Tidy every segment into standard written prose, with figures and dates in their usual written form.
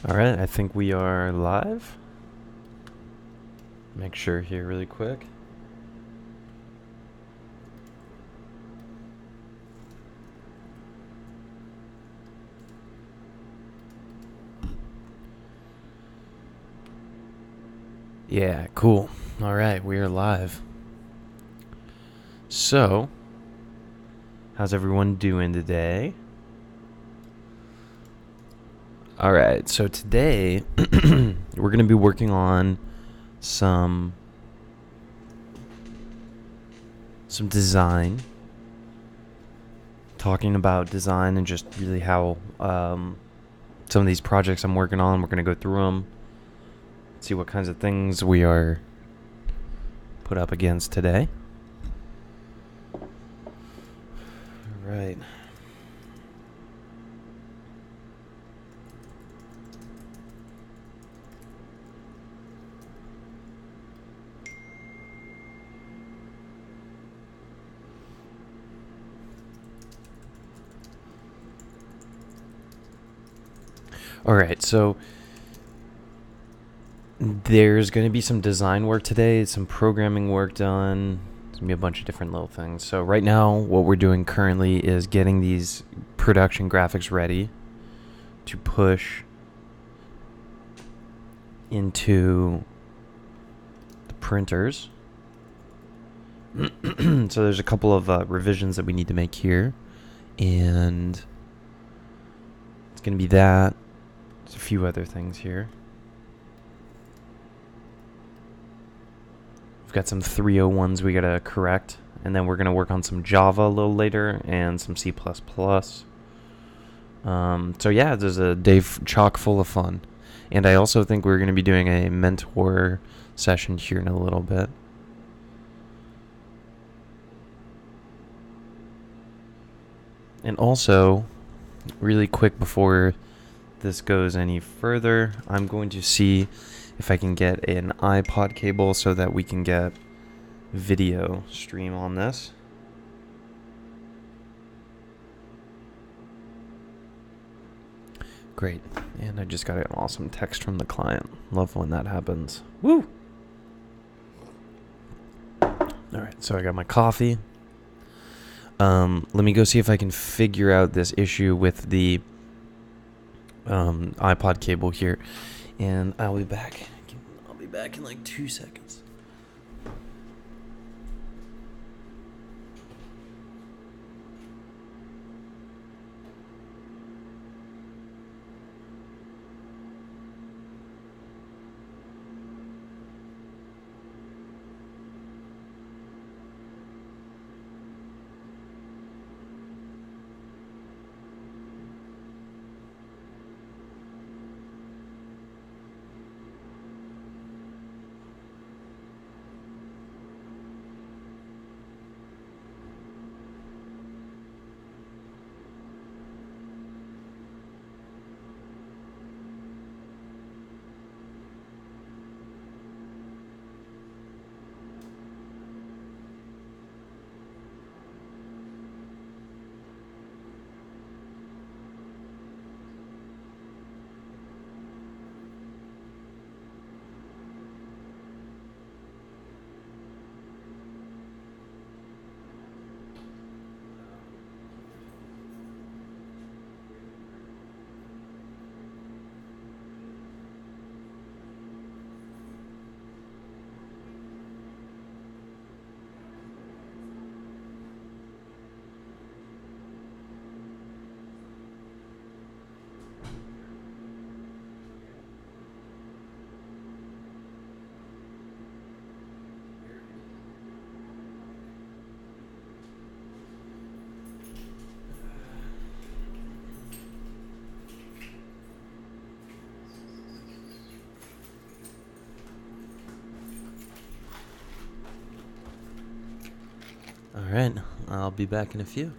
All right, I think we are live. Make sure here really quick. Yeah, cool. All right, we are live. So, how's everyone doing today? All right, so today we're going to be working on some design, talking about design and just really how some of these projects I'm working on, we're going to go through them, see what kinds of things we are put up against today. All right. All right, so there's going to be some design work today, some programming work done. There's going to be a bunch of different little things. So right now, what we're doing currently is getting these production graphics ready to push into the printers. So there's a couple of revisions that we need to make here. And it's going to be that. There's a few other things here. We've got some 301s we got to correct. And then we're going to work on some Java a little later and some C++. So yeah, there's a day chock full of fun. And I also think we're going to be doing a mentor session here in a little bit. And also, really quick before this goes any further, I'm going to see if I can get an iPod cable so that we can get video stream on this. Great. And I just got an awesome text from the client. Love when that happens. Woo! Alright, so I got my coffee. Let me go see if I can figure out this issue with the iPod cable here. And I'll be back. I'll be back in like 2 seconds. Alright, I'll be back in a few.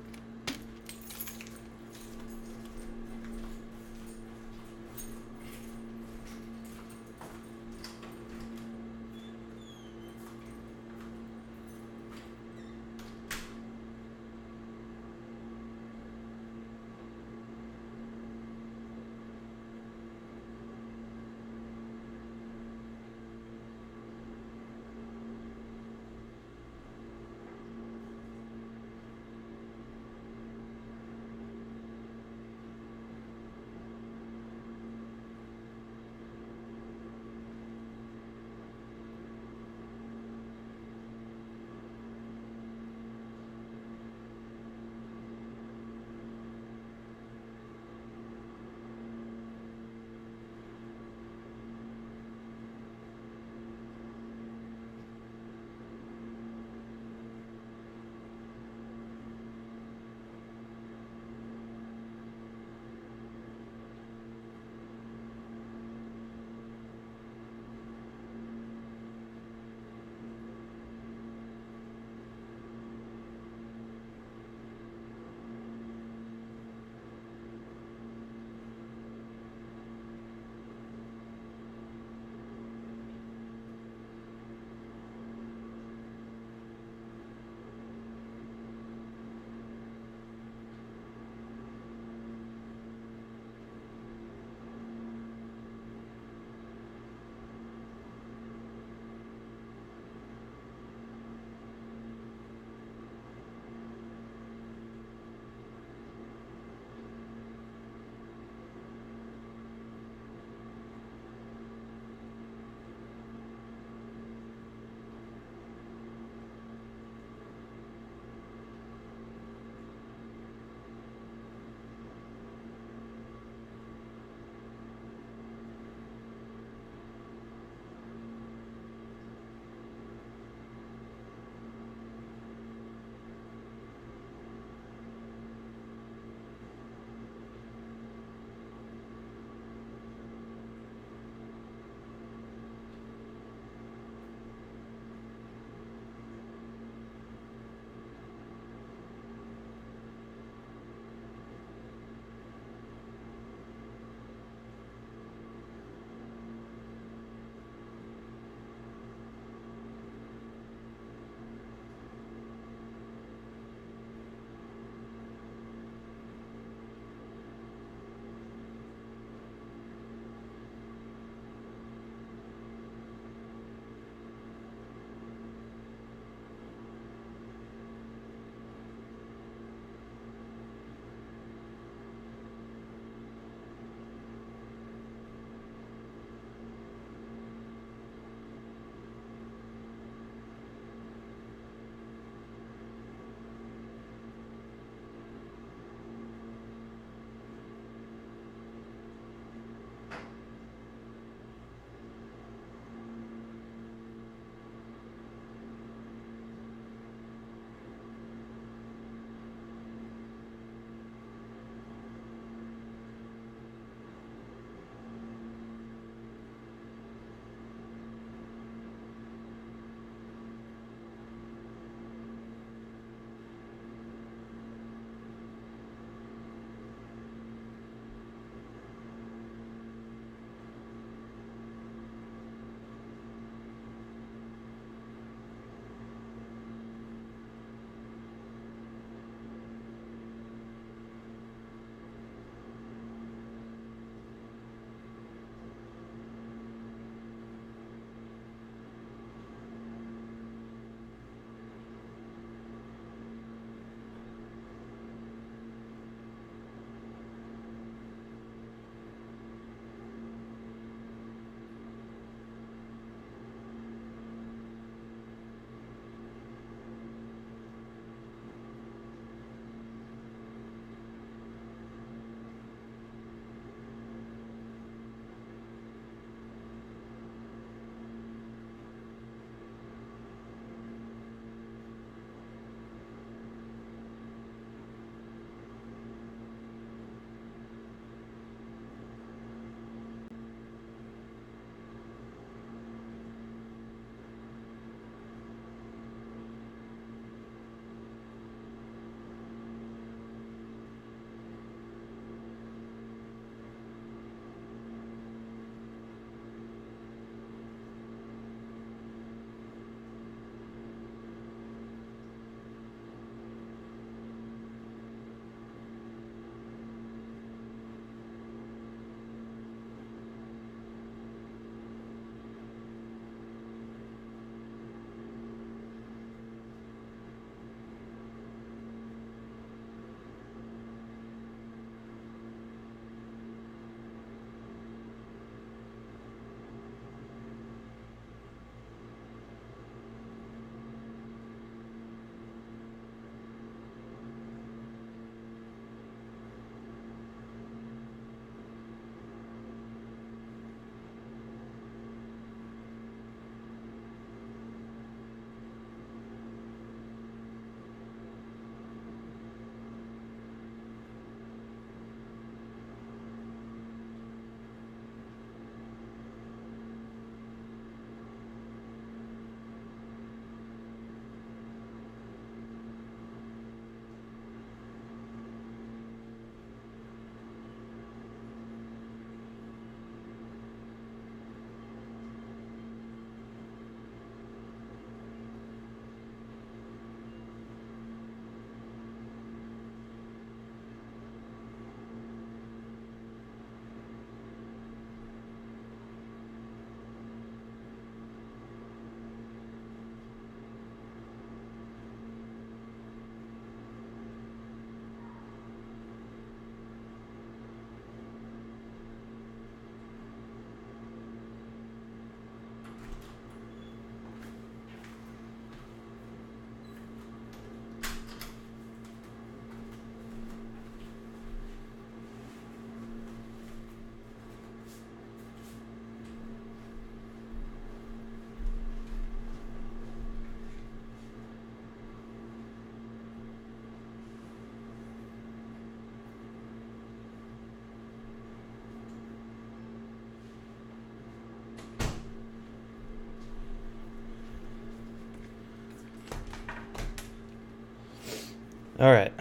All right,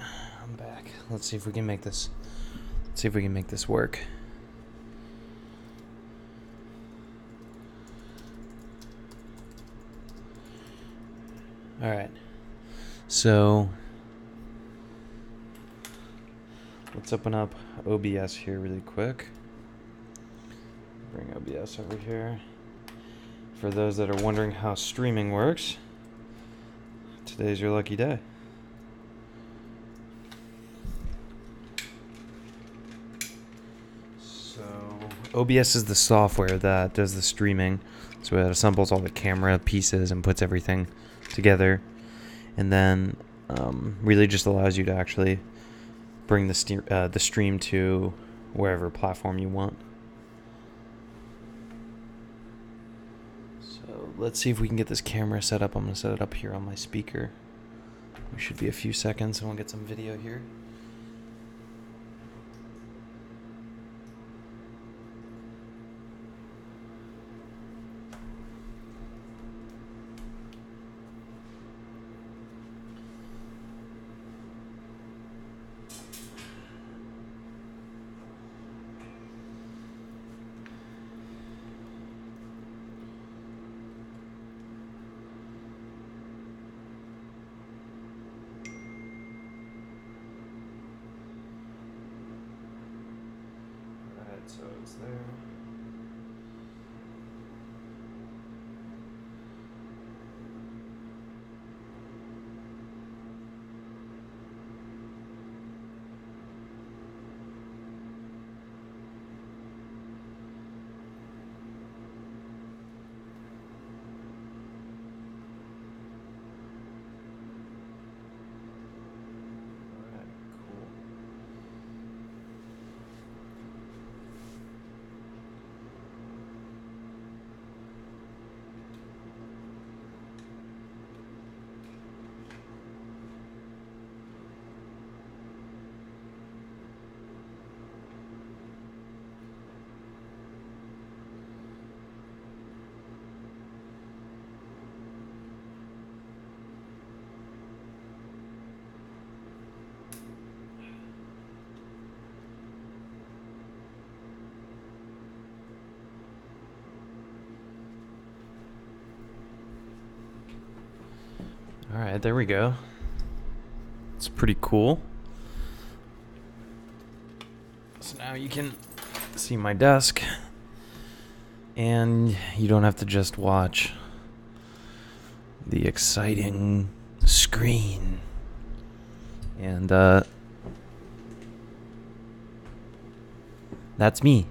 I'm back. Let's see if we can make this. Let's see if we can make this work. All right. So let's open up OBS here really quick. Bring OBS over here. For those that are wondering how streaming works, today's your lucky day. So OBS is the software that does the streaming. So it assembles all the camera pieces and puts everything together, and then really just allows you to actually bring the stream to wherever platform you want. So let's see if we can get this camera set up. I'm going to set it up here on my speaker. We should be a few seconds and we'll get some video here. So it's there. All right, there we go. It's pretty cool. So now you can see my desk, and you don't have to just watch the exciting screen. And that's me.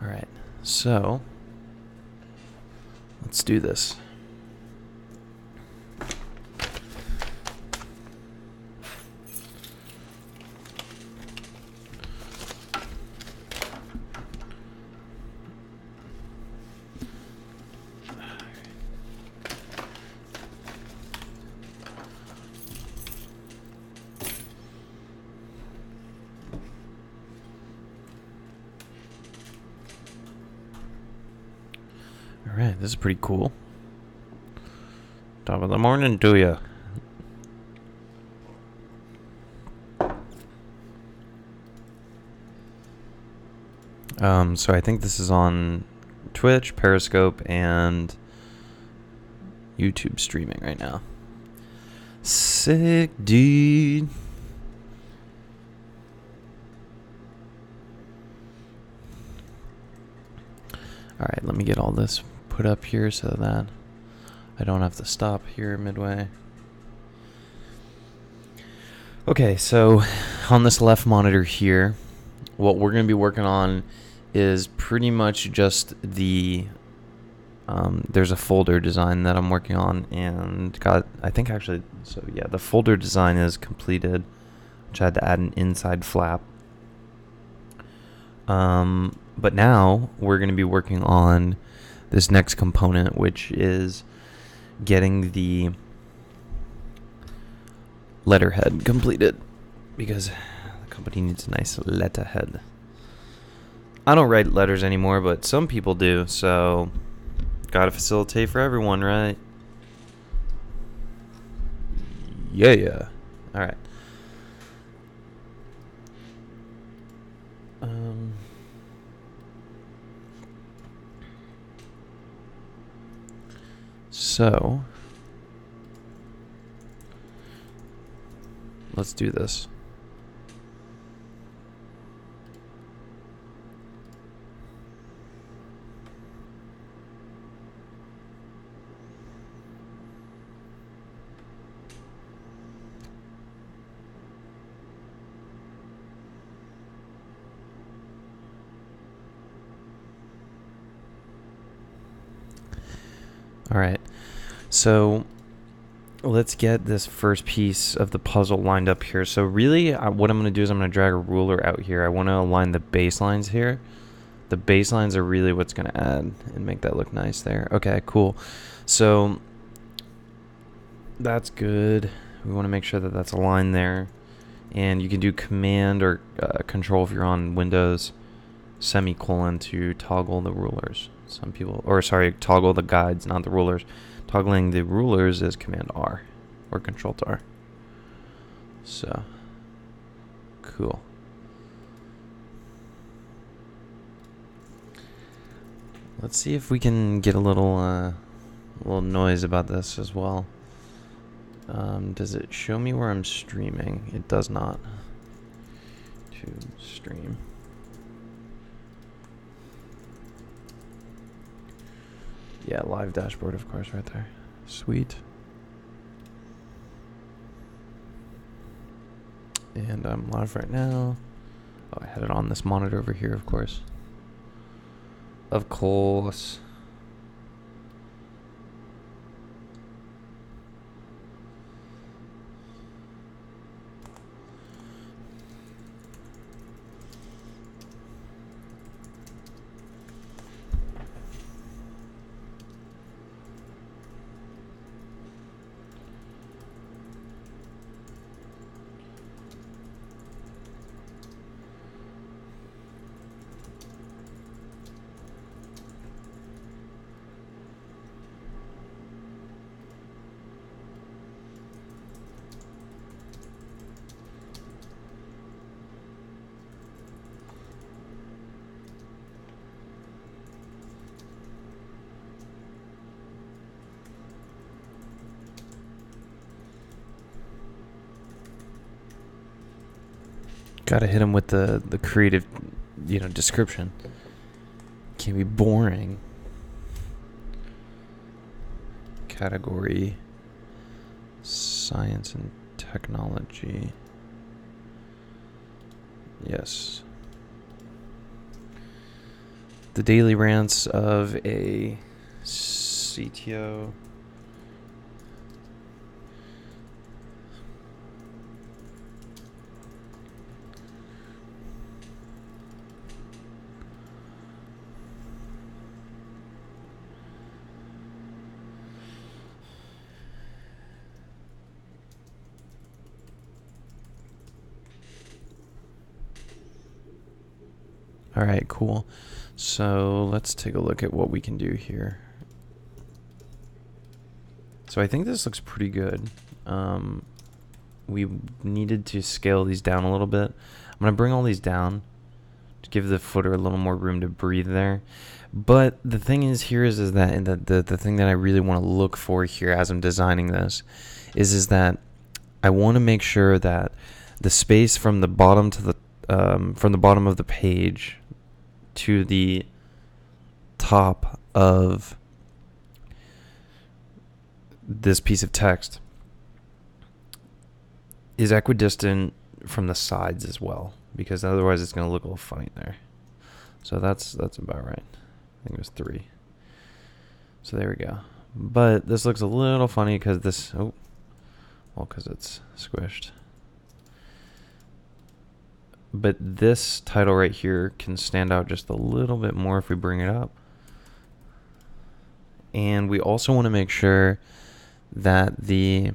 All right, so let's do this. All right, this is pretty cool. Top of the morning to you. So I think this is on Twitch, Periscope, and YouTube streaming right now. Sick, dude. All right, let me get all this put up here so that I don't have to stop here midway. Okay, so on this left monitor here, what we're going to be working on is pretty much just the there's a folder design that I'm working on, and the folder design is completed, which I had to add an inside flap. But now we're going to be working on this next component, which is getting the letterhead completed, because the company needs a nice letterhead. I don't write letters anymore, but some people do, so gotta facilitate for everyone, right? Yeah. All right. Um. So let's do this. All right. So let's get this first piece of the puzzle lined up here. So really, what I'm going to do is I'm going to drag a ruler out here. I want to align the baselines here. The baselines are really what's going to add and make that look nice there. Okay, cool. So that's good. We want to make sure that that's aligned there. And you can do command or control if you're on Windows, semicolon to toggle the rulers. Some people, or sorry, toggle the guides, not the rulers. Toggling the rulers is command R or control to R. So, cool. Let's see if we can get a little noise about this as well. Does it show me where I'm streaming? It does not. To stream. Yeah, live dashboard, of course, right there. Sweet. And I'm live right now. Oh, I had it on this monitor over here, of course. Of course. Gotta hit him with the creative, description. Can't be boring. Category, science and technology. Yes. The daily rants of a CTO. All right, cool. So let's take a look at what we can do here. So I think this looks pretty good. We needed to scale these down a little bit. I'm going to bring all these down to give the footer a little more room to breathe there. But the thing is that and the thing that I really want to look for here as I'm designing this is that I want to make sure that the space from the bottom to from the bottom of the page to the top of this piece of text is equidistant from the sides as well, because otherwise it's going to look a little funny there. So that's about right. I think it was 3. So there we go. But this looks a little funny because because it's squished. But this title right here can stand out just a little bit more if we bring it up. And we also want to make sure that the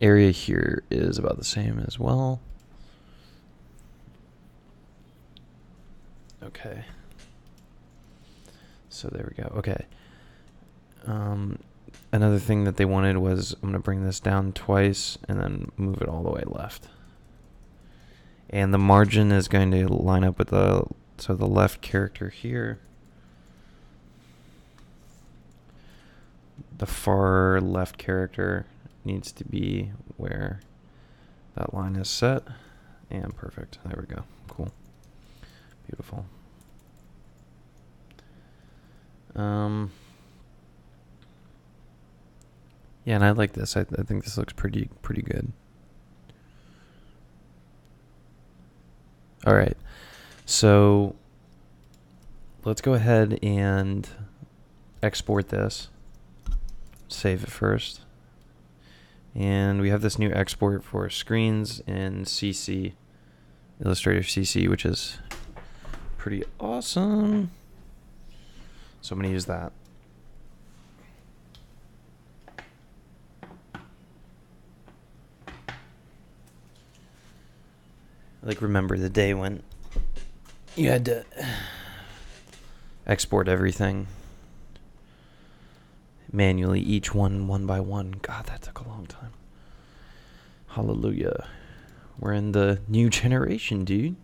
area here is about the same as well. Okay. So there we go. Okay. another thing that they wanted was I'm going to bring this down twice and then move it all the way left. And the margin is going to line up with the left character here. The far left character needs to be where that line is set. And perfect. There we go. Cool. Beautiful. Yeah, and I like this. I think this looks pretty good. All right. So let's go ahead and export this. Save it first. And we have this new export for screens in CC, Illustrator CC, which is pretty awesome. So I'm going to use that. Like, remember the day when you had to export everything manually, each one by one. God, that took a long time. Hallelujah. We're in the new generation, dude.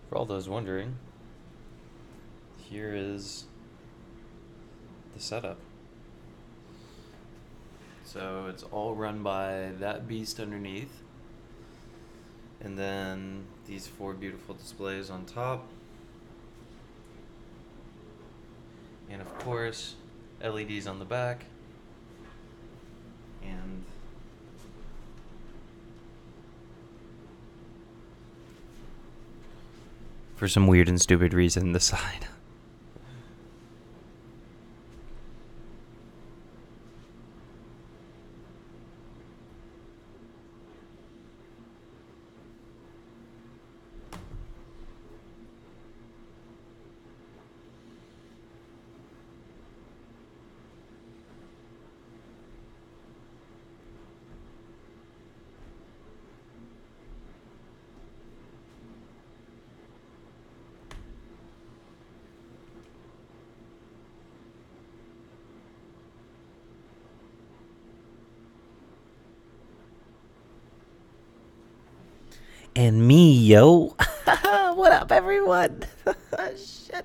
For all those wondering, here is the setup. So it's all run by that beast underneath. And then these 4 beautiful displays on top. And of course, LEDs on the back. And for some weird and stupid reason, the side. And me, yo. What up, everyone? Shit.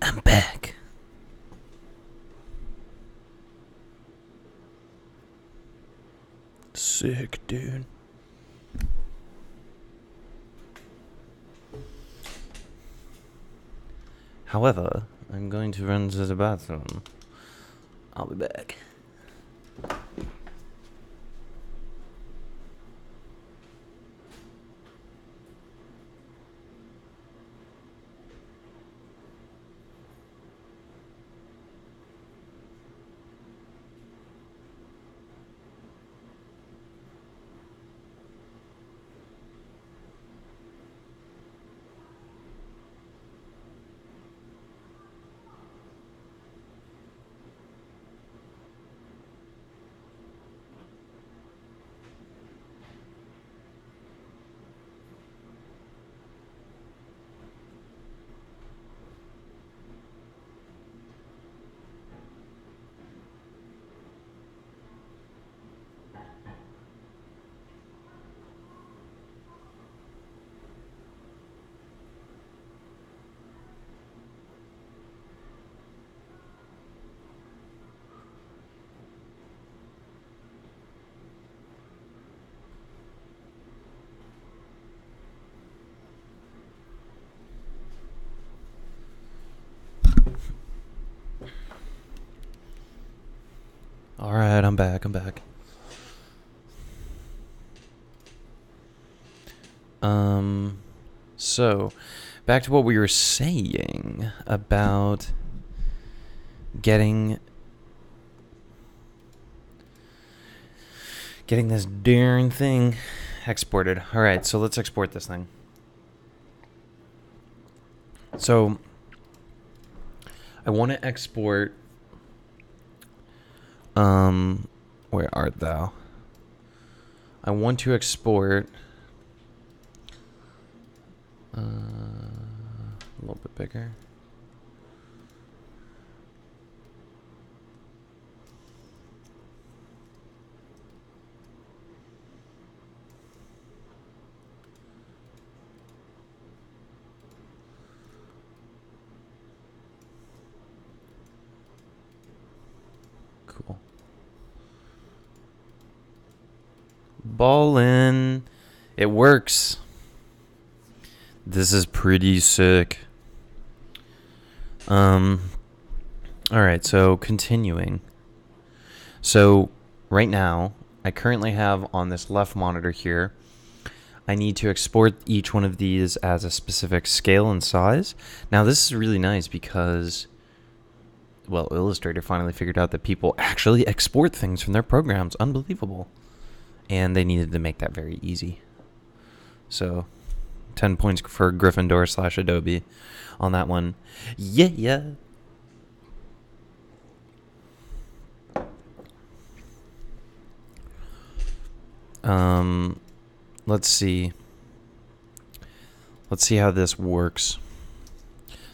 I'm back. Sick, dude. However, I'm going to run to the bathroom. I'll be back. All right, I'm back. So back to what we were saying about getting this darn thing exported. All right, so let's export this thing. So I want to export. Where art thou? I want to export. A little bit bigger. Cool. Ballin'. It works. This is pretty sick. Alright, so continuing. So right now, I currently have on this left monitor here, I need to export each one of these as a specific scale and size. Now this is really nice because, well, Illustrator finally figured out that people actually export things from their programs. Unbelievable. And they needed to make that very easy. So 10 points for Gryffindor / Adobe on that one. Yeah. Let's see. Let's see how this works.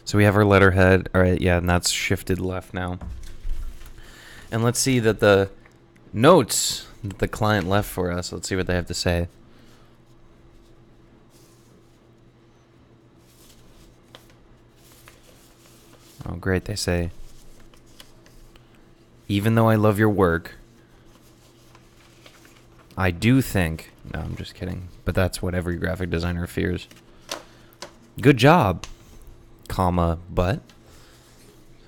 So we have our letterhead. All right, yeah, and that's shifted left now. And let's see that the notes that the client left for us. Let's see what they have to say. Oh, great. They say, even though I love your work, I do think... No, I'm just kidding. But that's what every graphic designer fears. Good job, comma, but,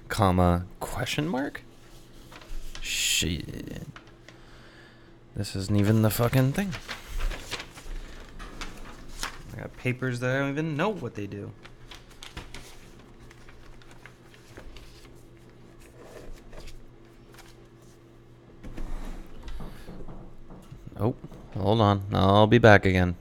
comma, question mark? Shit. This isn't even the fucking thing. I got papers that I don't even know what they do. Oh, hold on. I'll be back again.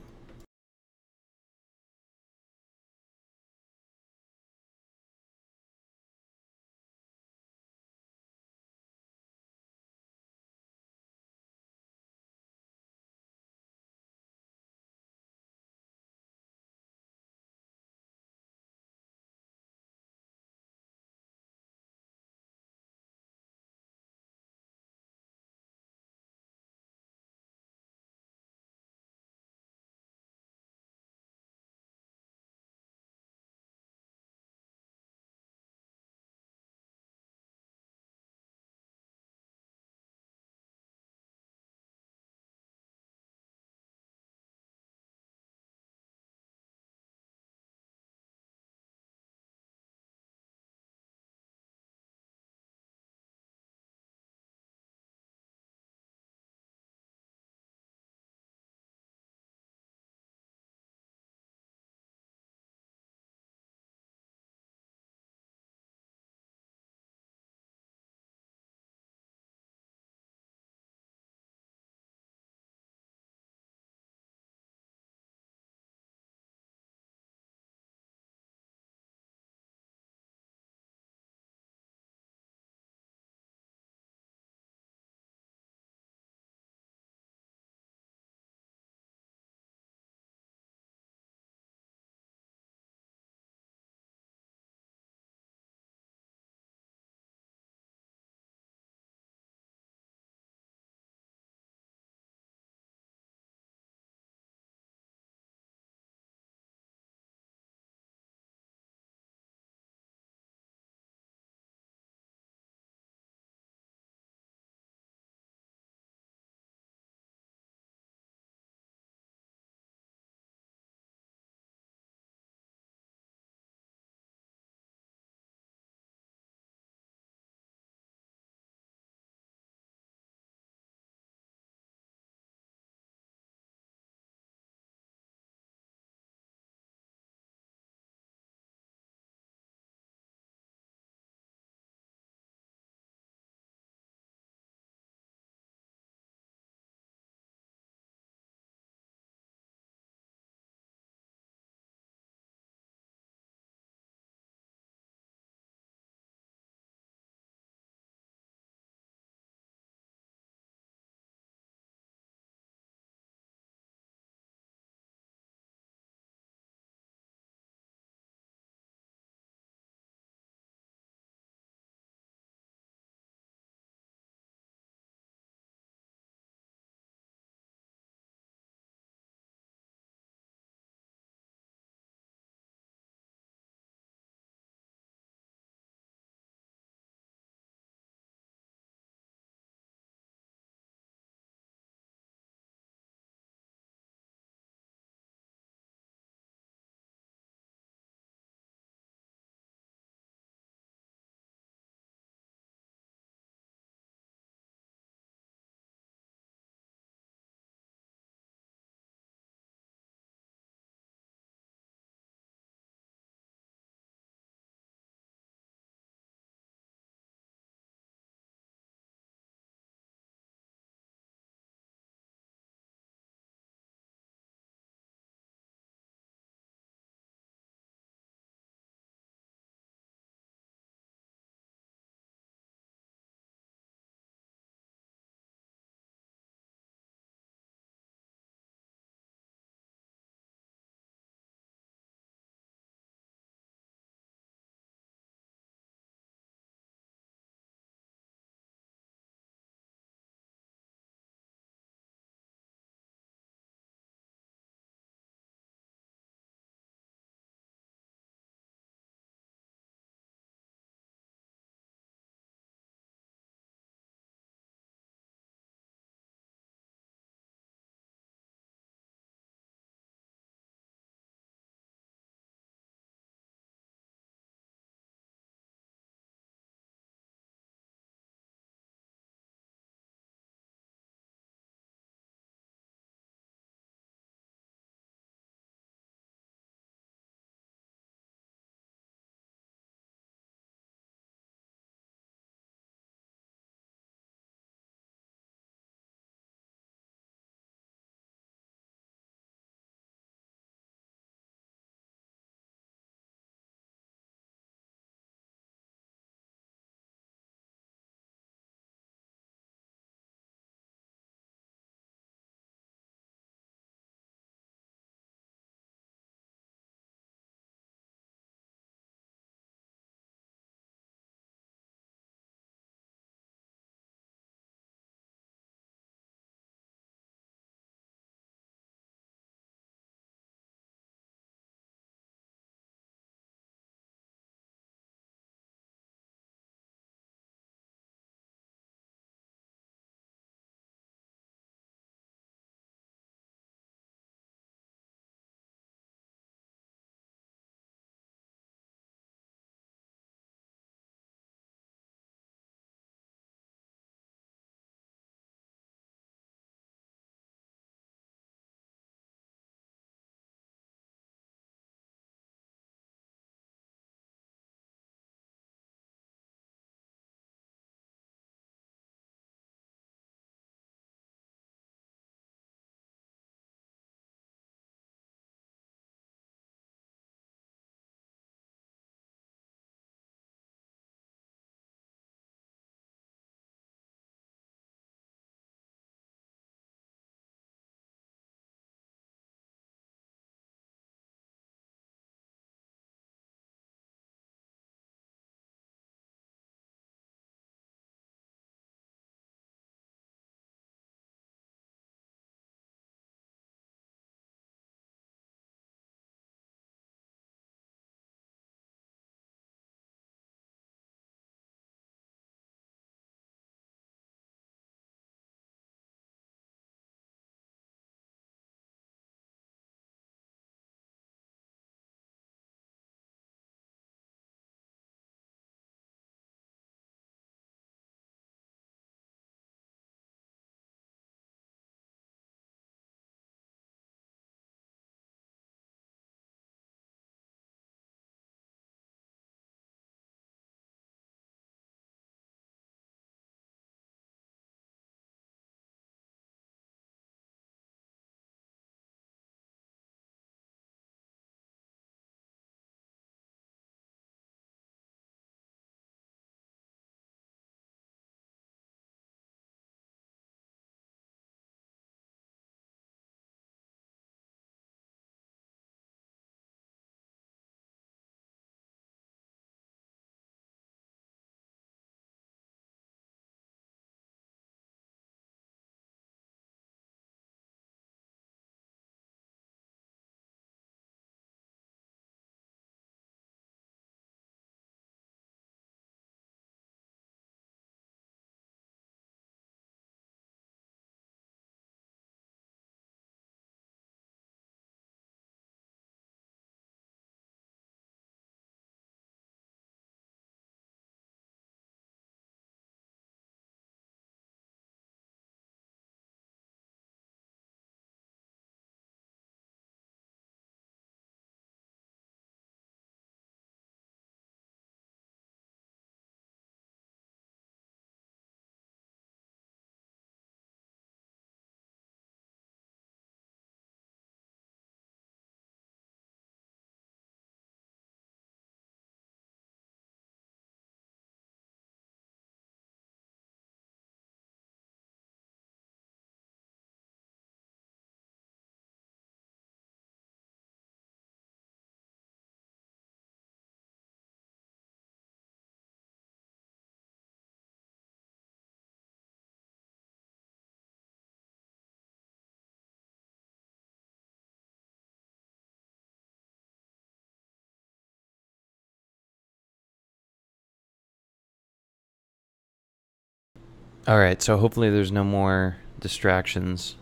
Alright, so hopefully there's no more distractions.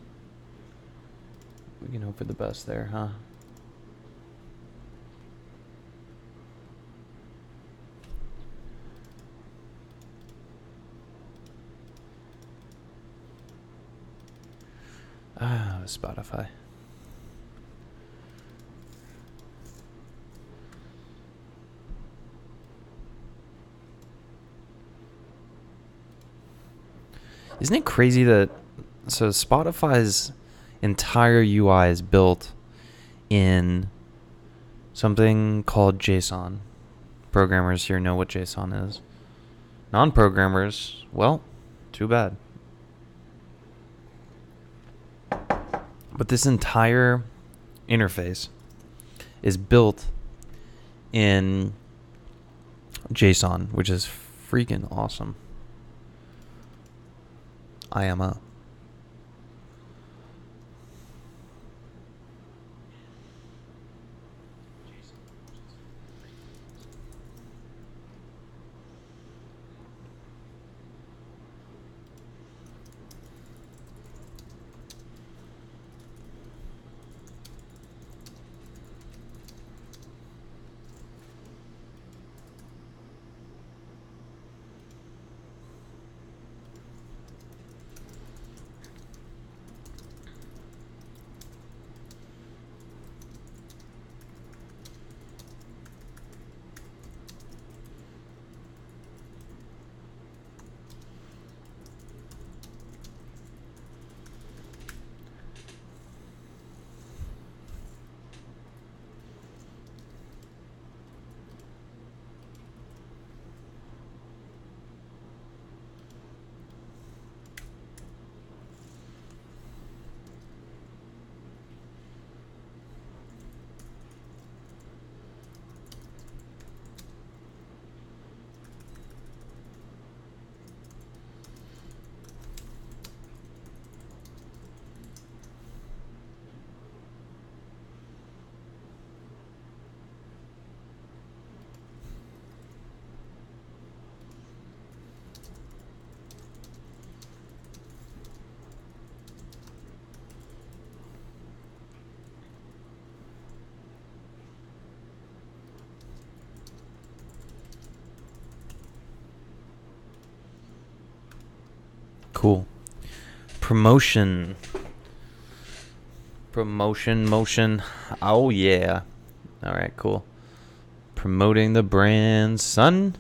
We can hope for the best there, huh? Ah, Spotify. Isn't it crazy that so Spotify's entire UI is built in something called JSON. Programmers here know what JSON is. Non-programmers, well, too bad. But this entire interface is built in JSON, which is freaking awesome. IMO. Cool. Promotion. Motion. Oh, yeah. All right, cool. Promoting the brand, son.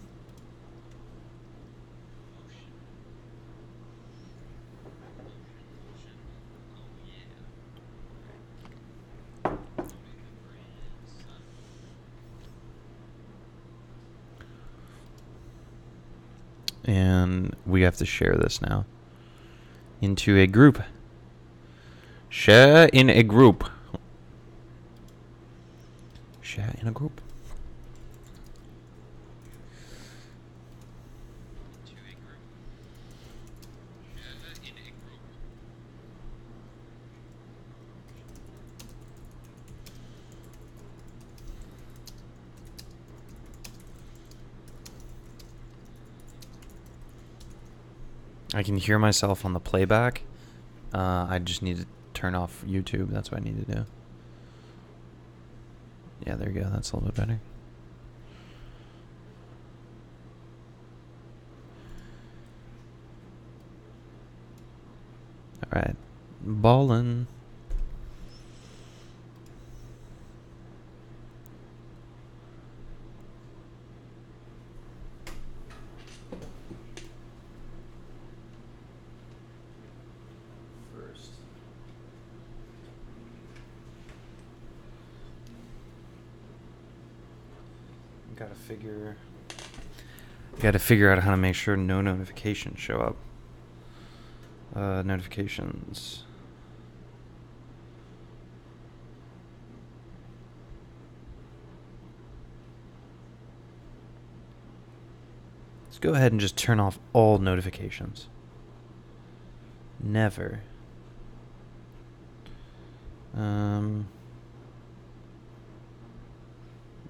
And we have to share this now into a group. Share in a group. Share in a group. I can hear myself on the playback. I just need to turn off YouTube. That's what I need to do. Yeah, there you go. That's a little bit better. All right. Ballin'. Gotta figure out how to make sure no notifications show up. Notifications. Let's go ahead and just turn off all notifications. Never.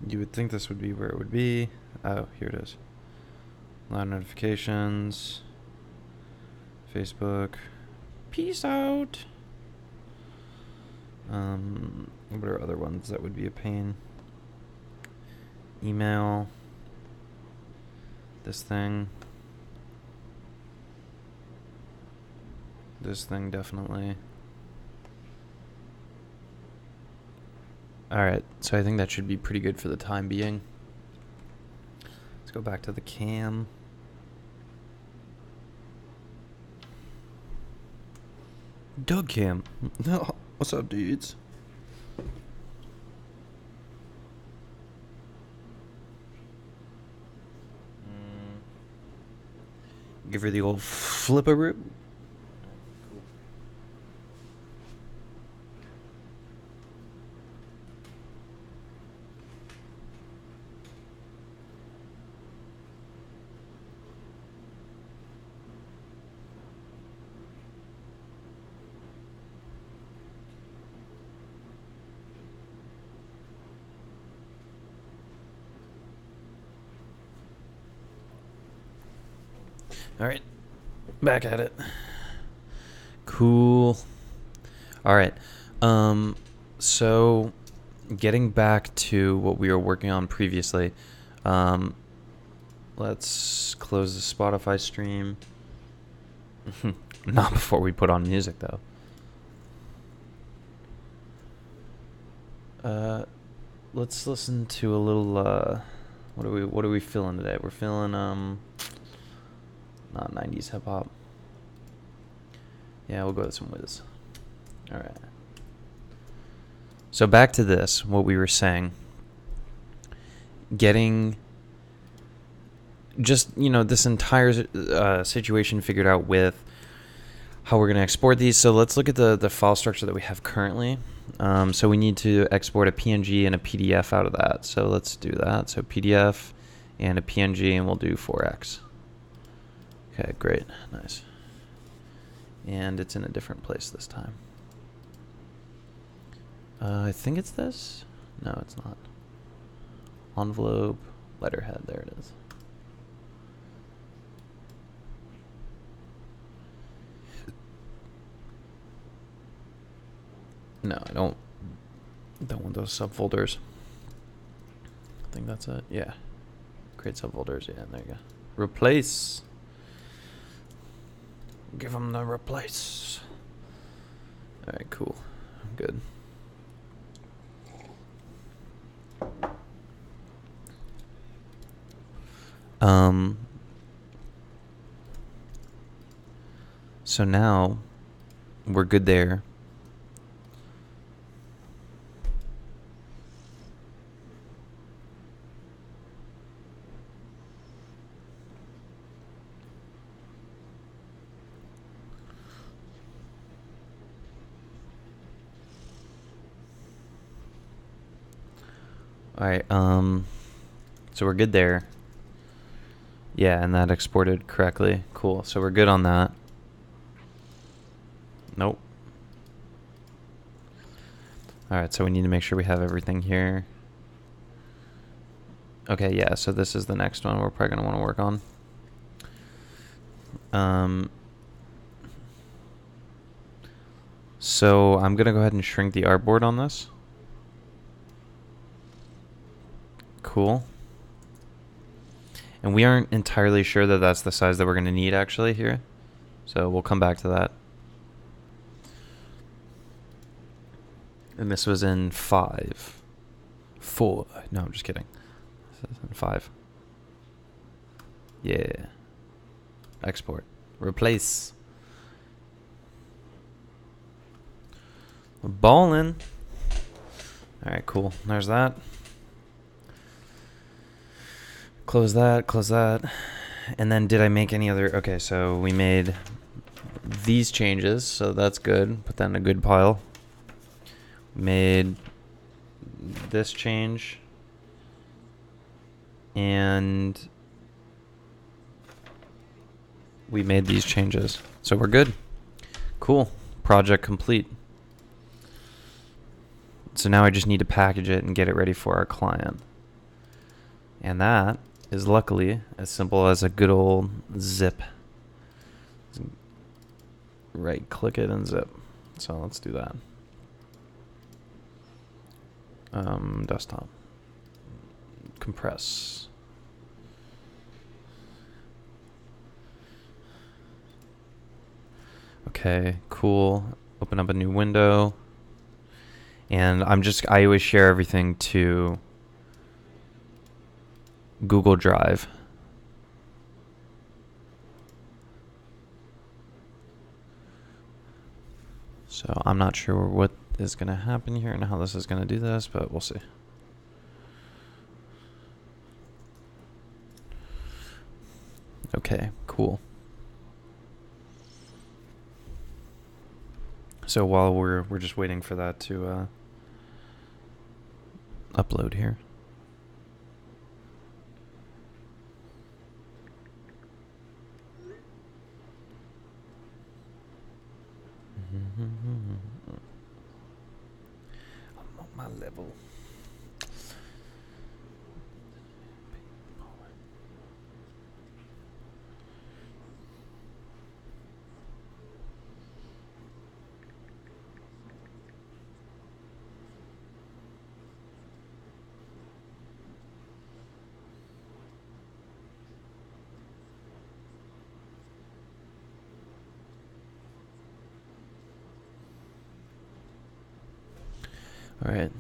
You would think this would be where it would be. Oh, here it is. A lot of notifications. Facebook. Peace out. What are other ones that would be a pain? Email. This thing. This thing definitely. Alright, so I think that should be pretty good for the time being. Let's go back to the cam. Doug cam. What's up, dudes? Give her the old flip-a-rip. All right, back at it. Cool. All right. So getting back to what we were working on previously, let's close the Spotify stream. Not before we put on music, though. Let's listen to a little. What are we feeling today? We're feeling not 90s hip hop. Yeah, we'll go with some Wiz. All right. So back to this, what we were saying. Getting just, this entire situation figured out with how we're going to export these. So let's look at the file structure that we have currently. So we need to export a PNG and a PDF out of that. So let's do that. So PDF and a PNG, and we'll do 4x. Okay, great. Nice. And it's in a different place this time. I think it's this. No, it's not. Envelope, letterhead. There it is. No, I don't want those subfolders. I think that's it. Yeah. Create subfolders. Yeah, there you go. Replace. Give them the replace. All right, cool. Good. So now we're good there. All right, so we're good there. Yeah, and that exported correctly. Cool, so we're good on that. Nope. All right, so we need to make sure we have everything here. Okay, yeah, so this is the next one we're probably going to want to work on. So I'm going to go ahead and shrink the artboard on this. Cool. And we aren't entirely sure that that's the size that we're going to need actually here. So we'll come back to that. And this was in 5. 4. No, I'm just kidding. This is in 5. Yeah. Export. Replace. Ballin'. Alright, cool. There's that. Close that. And then did I make any other... Okay, so we made these changes, so that's good. Put that in a good pile. Made this change. And we made these changes. So we're good. Cool. Project complete. So now I just need to package it and get it ready for our client. And that is luckily as simple as a good old zip. right click it and zip. So let's do that. Desktop. Compress. Okay, cool. Open up a new window. And I always share everything to Google Drive. So I'm not sure what is going to happen here and how this is going to do this, but we'll see. Okay, cool. So while we're just waiting for that to upload here. I'm on my level. All right.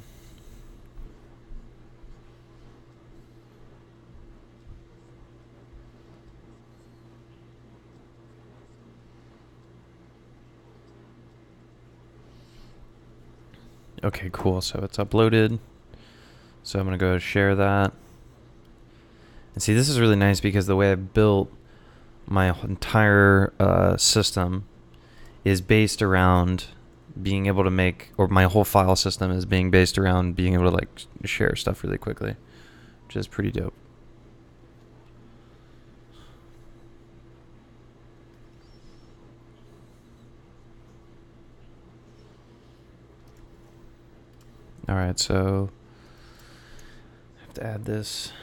Okay, cool. So it's uploaded. So I'm going to go share that. And see, this is really nice because the way I built my entire system is based around being able to make, or my whole file system is being based around being able to like share stuff really quickly, which is pretty dope. All right, so I have to add this.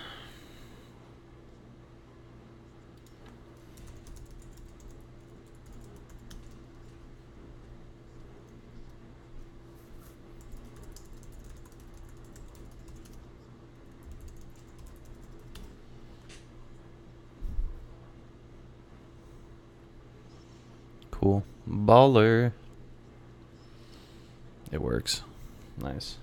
Cool. Baller. It works. Nice.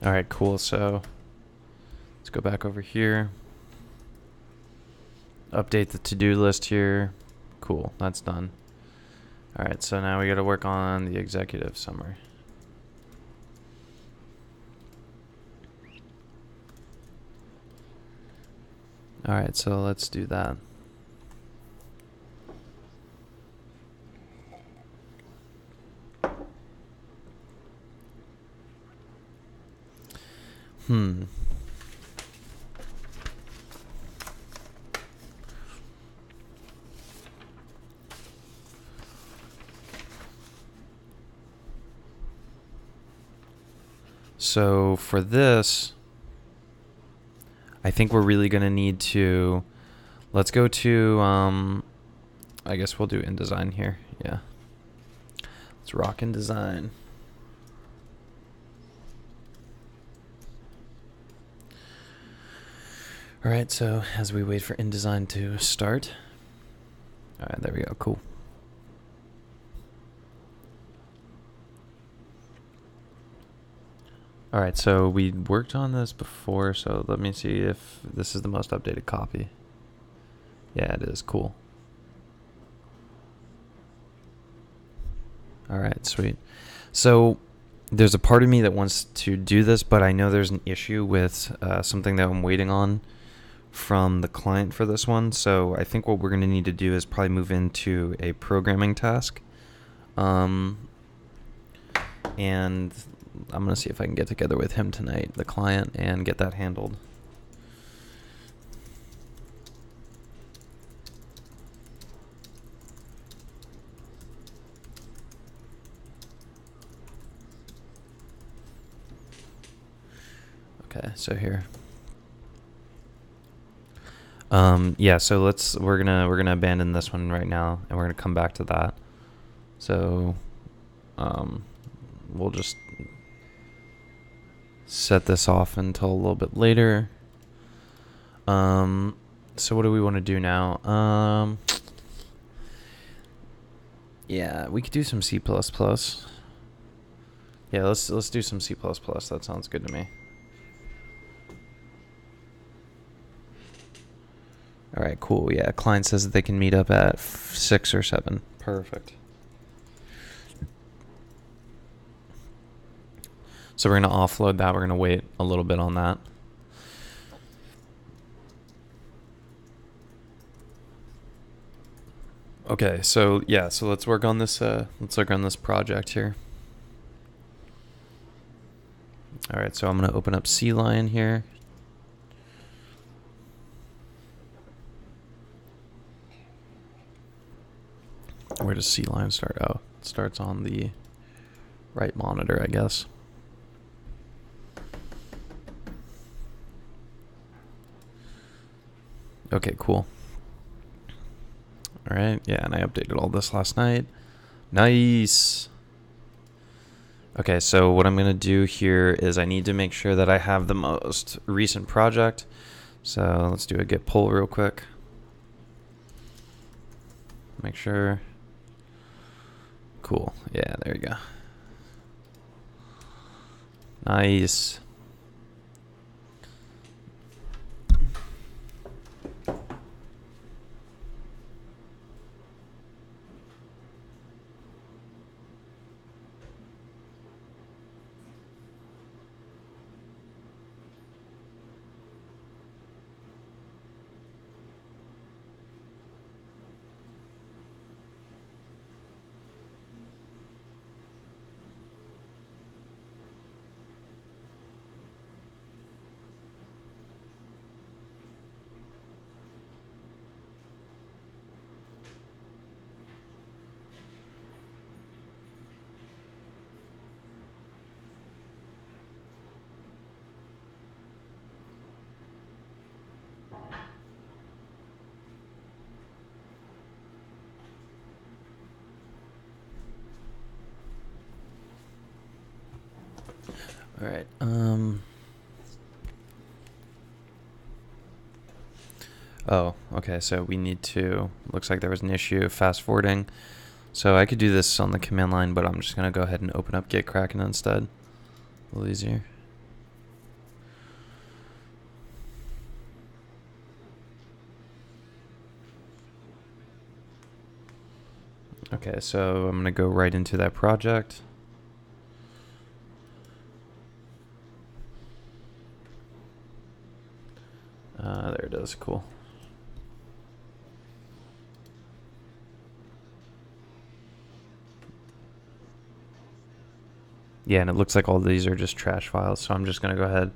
All right, cool. So let's go back over here. Update the to-do list here. Cool, that's done. All right, so now we got to work on the executive summary. All right, so let's do that. So for this, I think we're really going to need to, let's go to, I guess we'll do InDesign here. Yeah. Let's rock InDesign. All right, so as we wait for InDesign to start. All right, there we go, cool. All right, so we worked on this before, so let me see if this is the most updated copy. Yeah, it is. Cool. All right, sweet. So there's a part of me that wants to do this, but I know there's an issue with something that I'm waiting on from the client for this one. So I think what we're going to need to do is probably move into a programming task. And I'm going to see if I can get together with him tonight, the client, and get that handled. Okay, so here. Yeah, so we're gonna abandon this one right now, and we're gonna come back to that. So, we'll just set this off until a little bit later. So what do we want to do now? Yeah, we could do some C++. Yeah, let's do some C++. That sounds good to me. All right, cool. Yeah, client says that they can meet up at 6 or 7. Perfect. So we're going to offload that. We're going to wait a little bit on that. Okay, so yeah, so let's work on this project here. All right, so I'm going to open up C-Lion here. Where does C-Lion start? Oh, it starts on the right monitor, I guess. Okay, cool. All right, yeah, and I updated all this last night. Nice. Okay, so what I'm going to do here is I need to make sure that I have the most recent project. So let's do a git pull real quick. Make sure. Cool. Yeah, there you go. Nice. All right. Oh, okay. So we need to. Looks like there was an issue fast forwarding. So I could do this on the command line, but I'm just gonna go ahead and open up Gitkraken instead. A little easier. Okay, so I'm gonna go right into that project. There it is. Cool. Yeah, and it looks like all these are just trash files, so I'm just gonna go ahead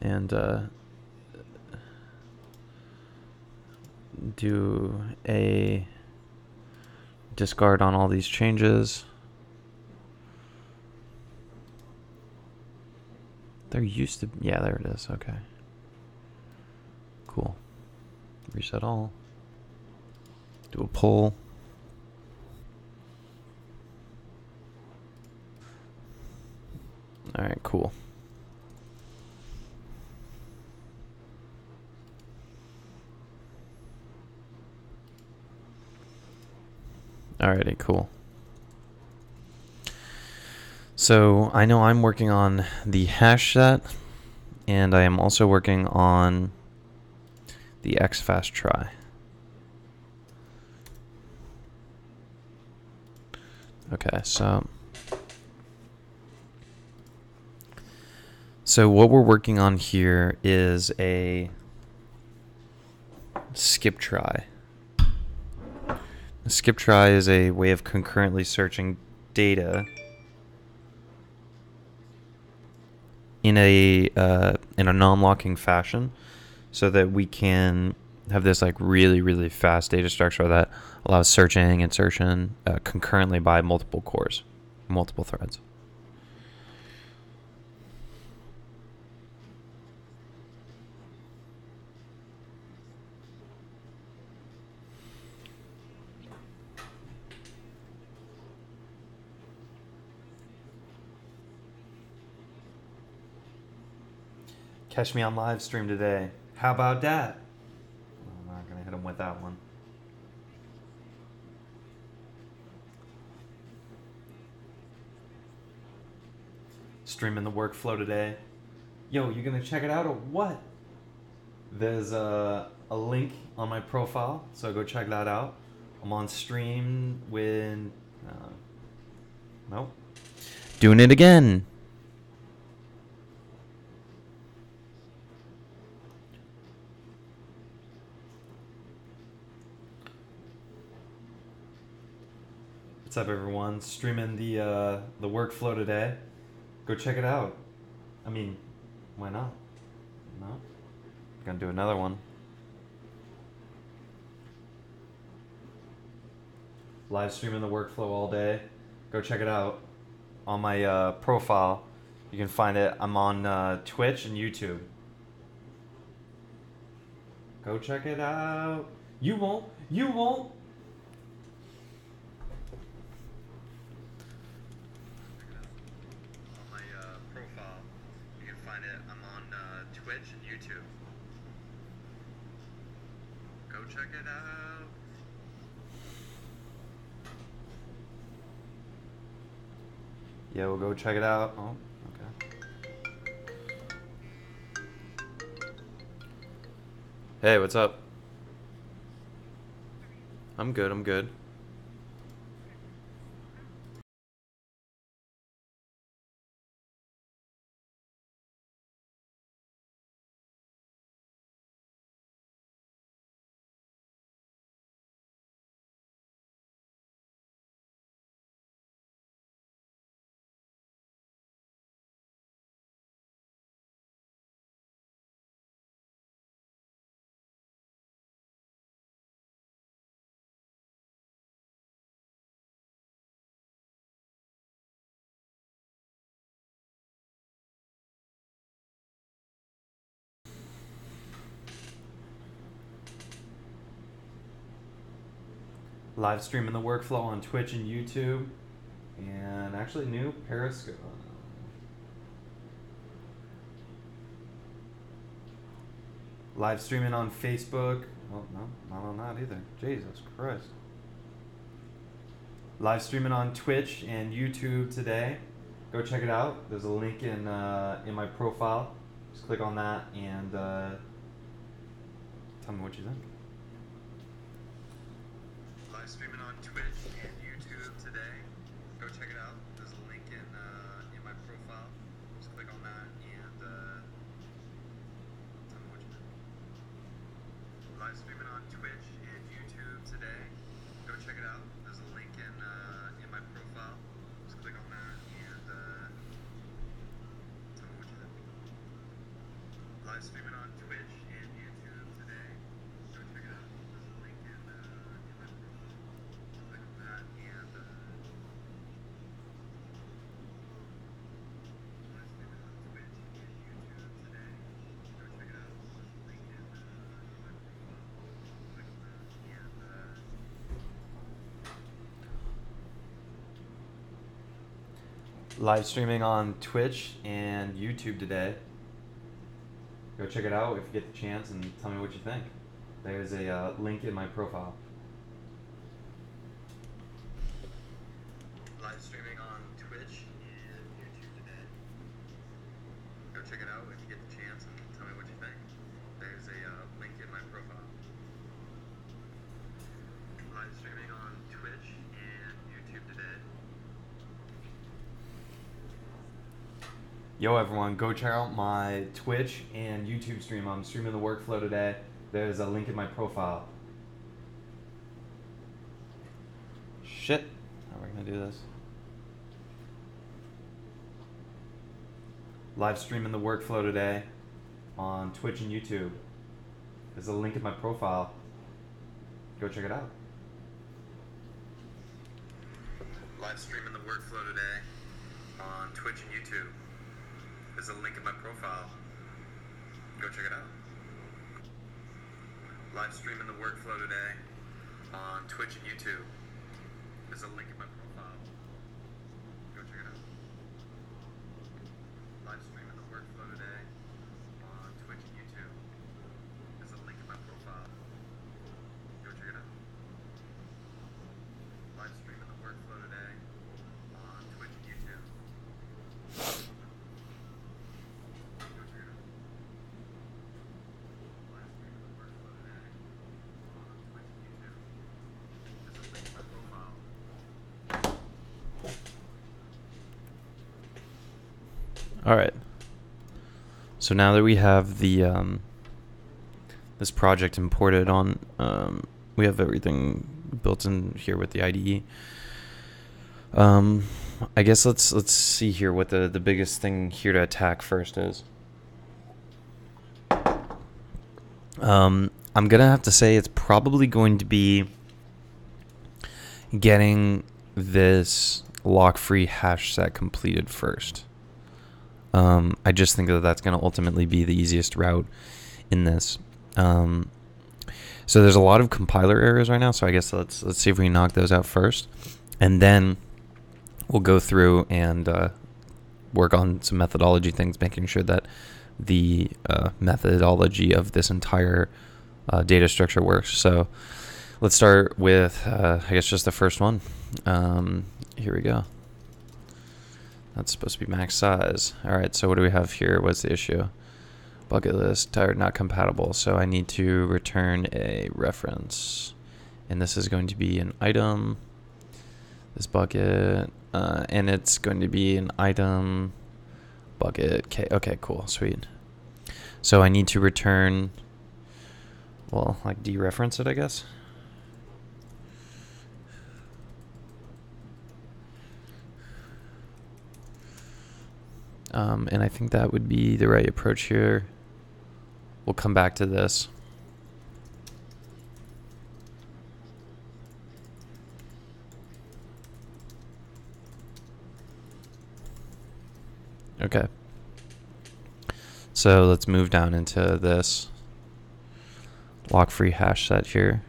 and do a discard on all these changes. There used to, yeah, there it is. Okay. Cool. Reset all. Do a pull. All right, cool. Alrighty, cool. So I know I'm working on the hash set, and I am also working on the xfast try. Okay, so what we're working on here is a skip try. A skip try is a way of concurrently searching data in a non-locking fashion, so that we can have this like really really fast data structure that allows searching, insertion concurrently by multiple cores, multiple threads. Catch me on live stream today. How about that? I'm not gonna hit him with that one. Streaming the workflow today. Yo, you gonna check it out or what? There's a link on my profile, so go check that out. I'm on stream with. Nope. Doing it again. What's up, everyone? Streaming the workflow today. Go check it out. I mean, why not? No? I'm gonna do another one. Live streaming the workflow all day. Go check it out on my profile. You can find it. I'm on Twitch and YouTube. Go check it out. You won't. You won't. On my profile, you can find it. I'm on Twitch and YouTube. Go check it out. Yeah, we'll go check it out. Oh, okay. Hey, what's up? I'm good, I'm good. Live streaming the workflow on Twitch and YouTube. And actually new Periscope. Live streaming on Facebook. Oh, no, not on that either. Jesus Christ. Live streaming on Twitch and YouTube today. Go check it out. There's a link in my profile. Just click on that and tell me what you think. Live streaming on Twitch and YouTube today. Go check it out. There's a link in my profile. Just click on that and tell me what you think. Live streaming on Twitch and YouTube today. Go check it out. There's a link in my profile. Just click on that and tell me what you think. Live streaming on Twitch and YouTube today. Go check it out. There's a link in my profile. Just click on that and live streaming on Twitch and YouTube today. Go check it out. There's a link in my profile. Click on that and live streaming on Twitch and YouTube today. Go check it out if you get the chance and tell me what you think. There's a link in my profile. Live streaming on Twitch and YouTube today. Go check it out if you get the chance and tell me what you think. There's a link in my profile. Live streaming on Twitch and YouTube today. Yo everyone, go check out my Twitch and YouTube stream. I'm streaming the workflow today. There's a link in my profile. Shit. How are we gonna do this? Live streaming the workflow today on Twitch and YouTube. There's a link in my profile. Go check it out. Live streaming the workflow today on Twitch and YouTube. There's a link in my profile. Go check it out. Live streaming the workflow today on Twitch and YouTube. There's a link in my profile. Go check it out. Live streaming the workflow today on Twitch and YouTube. There's a link in my profile. Go check it out. Live streaming the workflow today on Twitch and YouTube. Go check it out. Live streaming the workflow today on Twitch and YouTube. There's a link in my profile. All right. So now that we have the this project imported on, we have everything built in here with the IDE. I guess let's see here what the biggest thing here to attack first is. I'm gonna have to say it's probably going to be getting this lock-free hash set completed first. I just think that that's going to ultimately be the easiest route in this. So there's a lot of compiler errors right now, so I guess let's see if we can knock those out first, and then we'll go through and work on some methodology things, making sure that the methodology of this entire data structure works. So let's start with, I guess, just the first one. Here we go. That's supposed to be max size. All right, so what do we have here? What's the issue? Bucket list, tired, not compatible. So I need to return a reference. And this is going to be an item, this bucket, and it's going to be an item bucket. Okay, cool, sweet. So I need to return, well, like dereference it, I guess. And I think that would be the right approach here. We'll come back to this. Okay. So let's move down into this lock-free hash set here.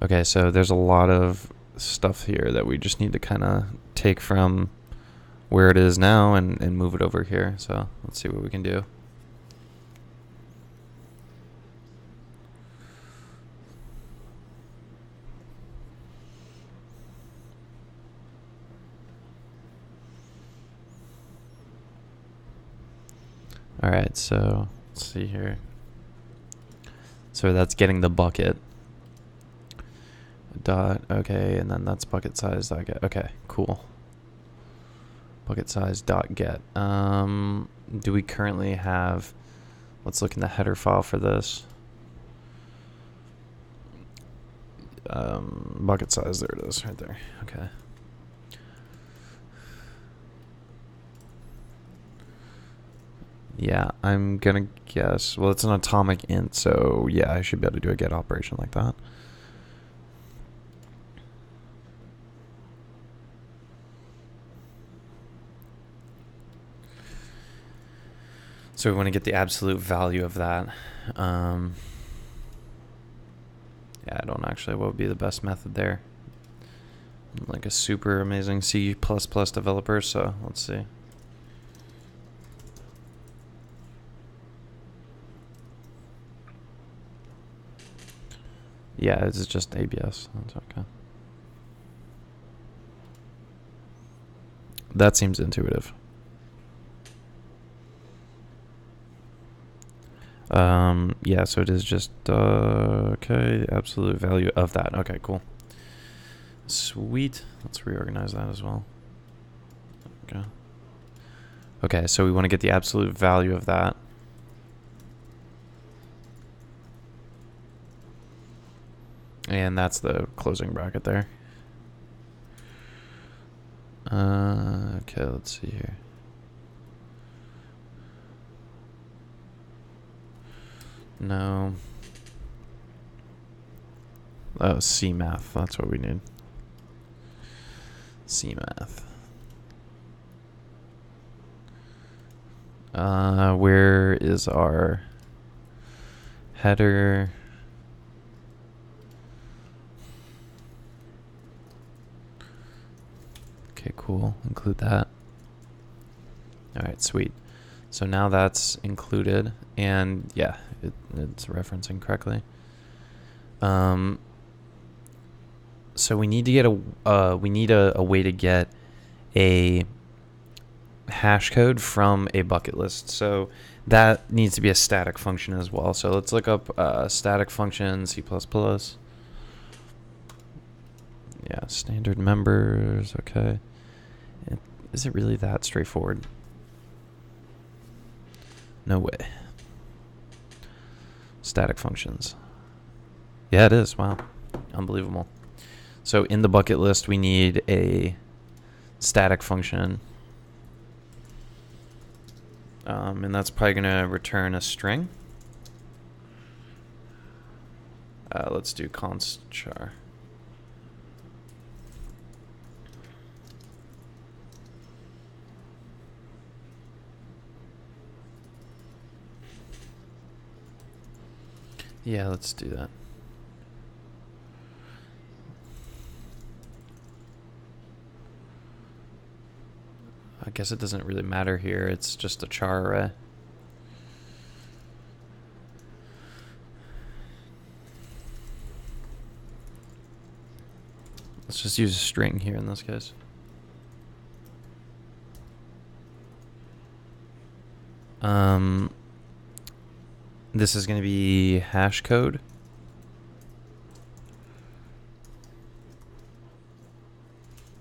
Okay, so there's a lot of stuff here that we just need to kind of take from where it is now and move it over here. So let's see what we can do. All right, so let's see here. So that's getting the bucket dot, okay, and then that's bucket size dot get. Okay, cool. Bucket size dot get. Do we currently have, let's look in the header file for this. Bucket size, there it is, right there. Okay. Yeah, I'm gonna guess, well, it's an atomic int, so yeah, I should be able to do a get operation like that. So we want to get the absolute value of that. Yeah, I don't actually, what would be the best method there? I'm like a super amazing C++ developer, so let's see. Yeah, it's just ABS. That's okay. That seems intuitive. Yeah, so it is just, okay, absolute value of that. Okay, cool. Sweet. Let's reorganize that as well. Okay. Okay, so we want to get the absolute value of that. And that's the closing bracket there. Okay, let's see here. No. Oh, CMath. That's what we need. CMath. Where is our header? Okay, cool. Include that. All right, sweet. So now that's included, and yeah, it's referencing correctly. So we need to get a way to get a hash code from a bucket list. So that needs to be a static function as well. So let's look up static function C++. Yeah, standard members. Okay. Is it really that straightforward? No way. Static functions. Yeah, it is. Wow. Unbelievable. So in the bucket list, we need a static function. And that's probably going to return a string. Let's do const char. Yeah, let's do that. I guess it doesn't really matter here. It's just a char array. Let's just use a string here in this case. This is going to be hash code.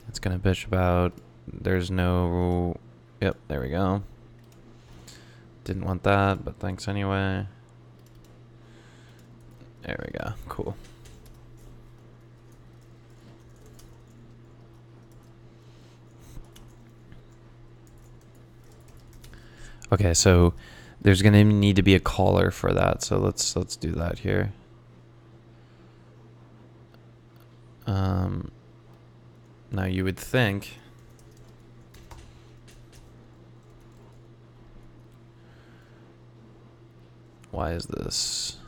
It's going to bitch about there's no... Yep, there we go. Didn't want that, but thanks anyway. There we go. Cool. Okay, so there's going to need to be a caller for that. So let's do that here. Now you would think why is this?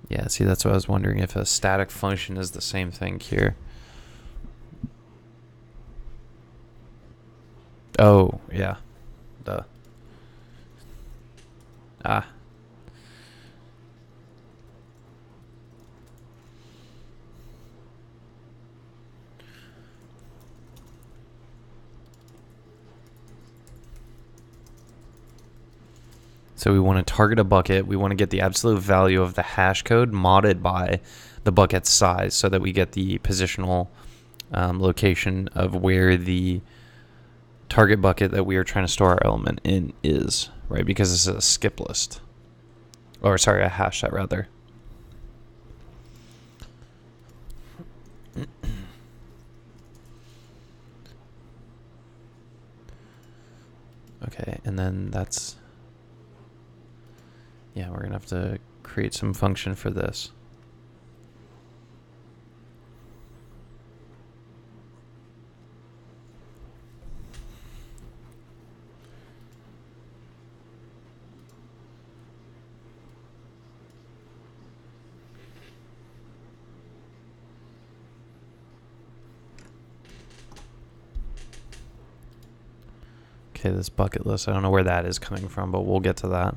Yeah, see, that's what I was wondering, if a static function is the same thing here. Oh, yeah. Duh. Ah. So we want to target a bucket. We want to get the absolute value of the hash code modded by the bucket's size so that we get the positional location of where the target bucket that we are trying to store our element in is, right? Because this is a skip list. Or sorry, a hash set rather. Okay, and then that's... Yeah, we're going to have to create some function for this. Okay, this bucket list, I don't know where that is coming from, but we'll get to that.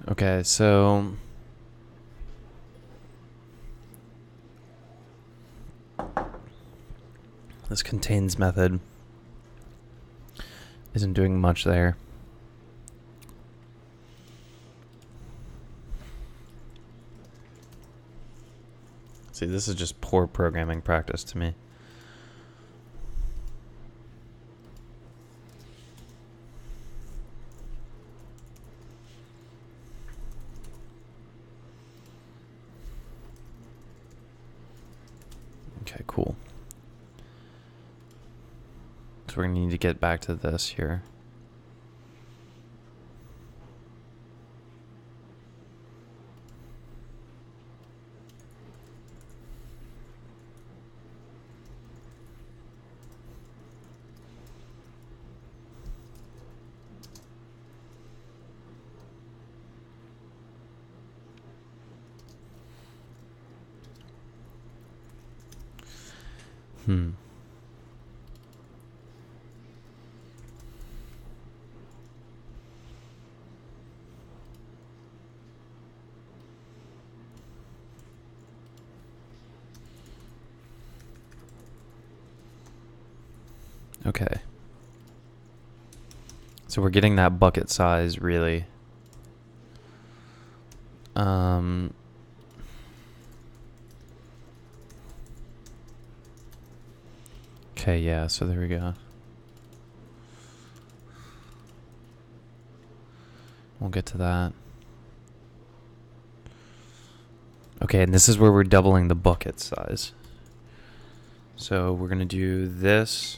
Okay, so this contains method isn't doing much there. See, this is just poor programming practice to me. Okay, cool. So we're going to need to get back to this here. Okay. So we're getting that bucket size really. Okay, yeah, so there we go. We'll get to that. Okay, and this is where we're doubling the bucket size. So we're going to do this.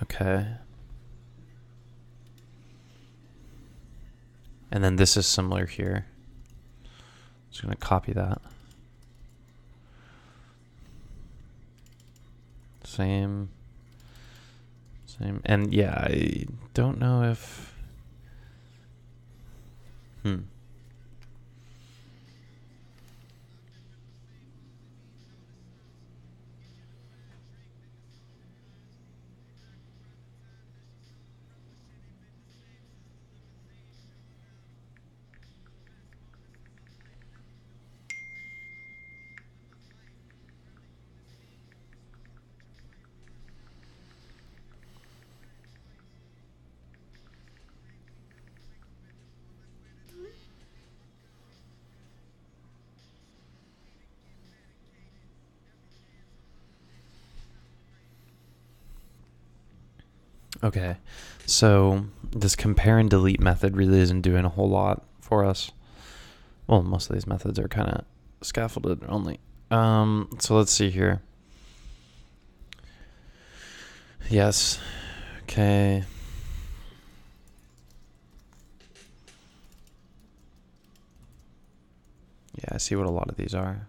Okay. And then this is similar here. Just going to copy that. Same. And yeah, I don't know if... Okay, so this compare and delete method really isn't doing a whole lot for us. Well, most of these methods are kind of scaffolded only. So let's see here. Yes. Okay. Yeah, I see what a lot of these are.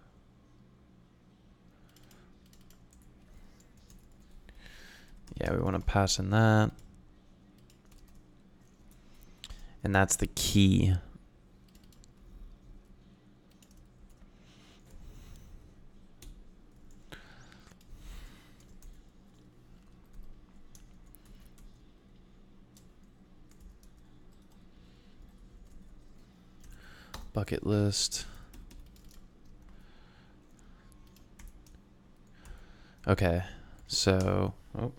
Yeah, we want to pass in that. And that's the key. Bucket list. Okay, so... Oh.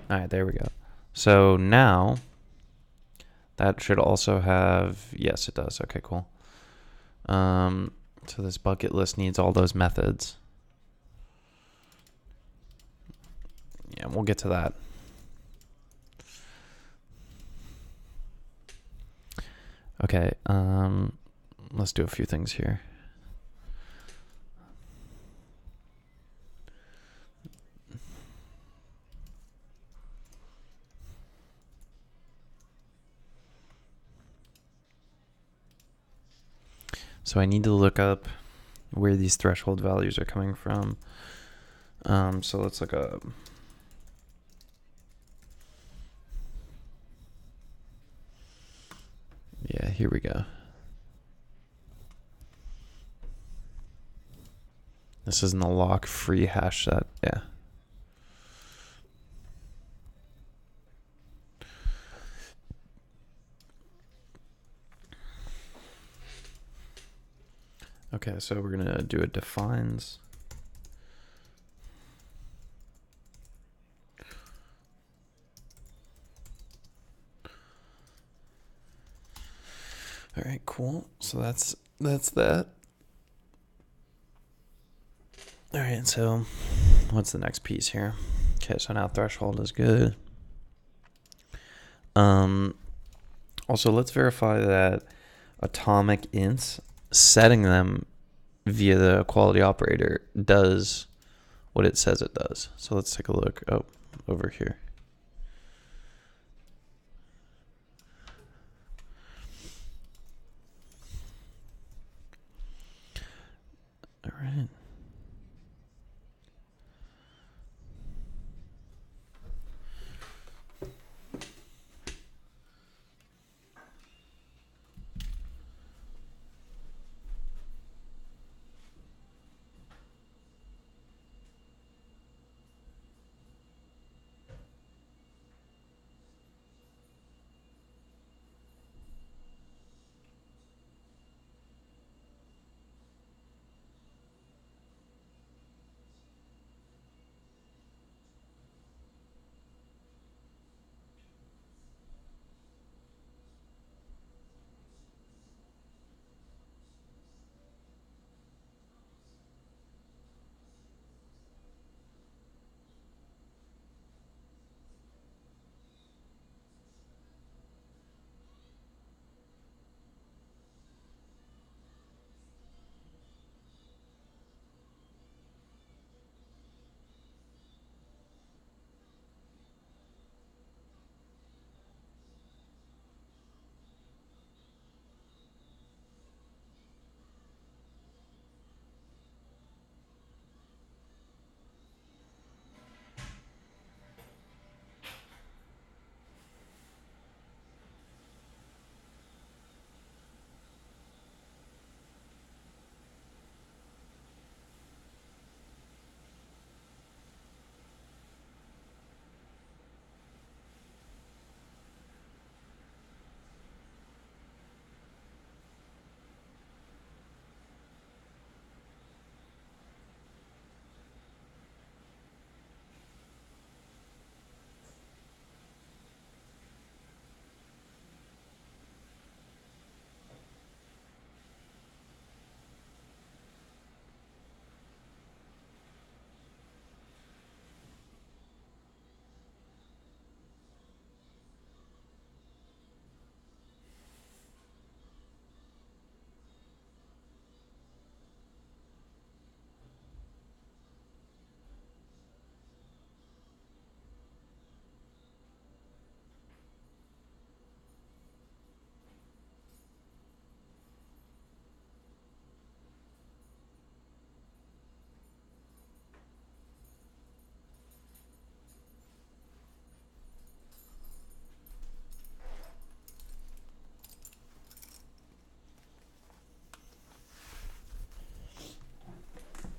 Alright, there we go. So now... That should also have... Yes, it does. Okay, cool. So this bucket list needs all those methods. Yeah, we'll get to that. Okay, let's do a few things here. So I need to look up where these threshold values are coming from. So let's look up. Yeah, here we go. This isn't a lock free hash set. Yeah. Okay, so we're going to do a defines. All right, cool. So that's that. All right, so what's the next piece here? Okay, so now threshold is good. Also, let's verify that atomic ints, setting them via the quality operator, does what it says it does. So let's take a look over here. All right.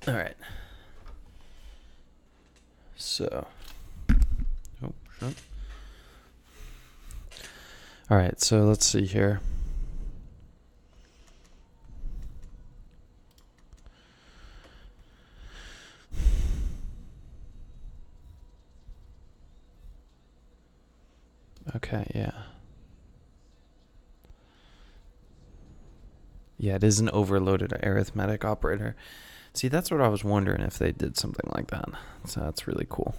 All right. So, shit. All right, so let's see here. Okay, yeah. Yeah, it is an overloaded arithmetic operator. See, that's what I was wondering, if they did something like that. So that's really cool.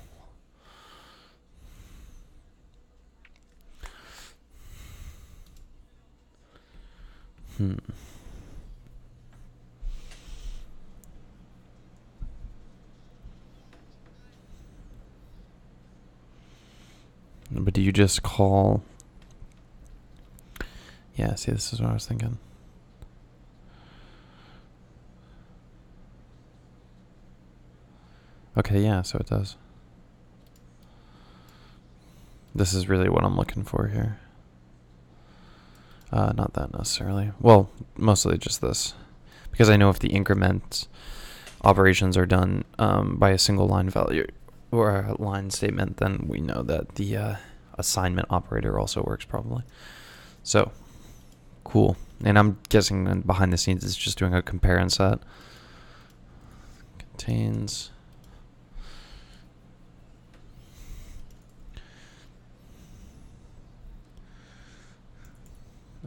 But do you just call... Yeah, see, this is what I was thinking. Okay, yeah, so it does. This is really what I'm looking for here. Not that necessarily. Well, mostly just this. Because I know if the increment operations are done by a single line value or a line statement, then we know that the assignment operator also works probably. So, cool. And I'm guessing then behind the scenes it's just doing a compare and set. Contains.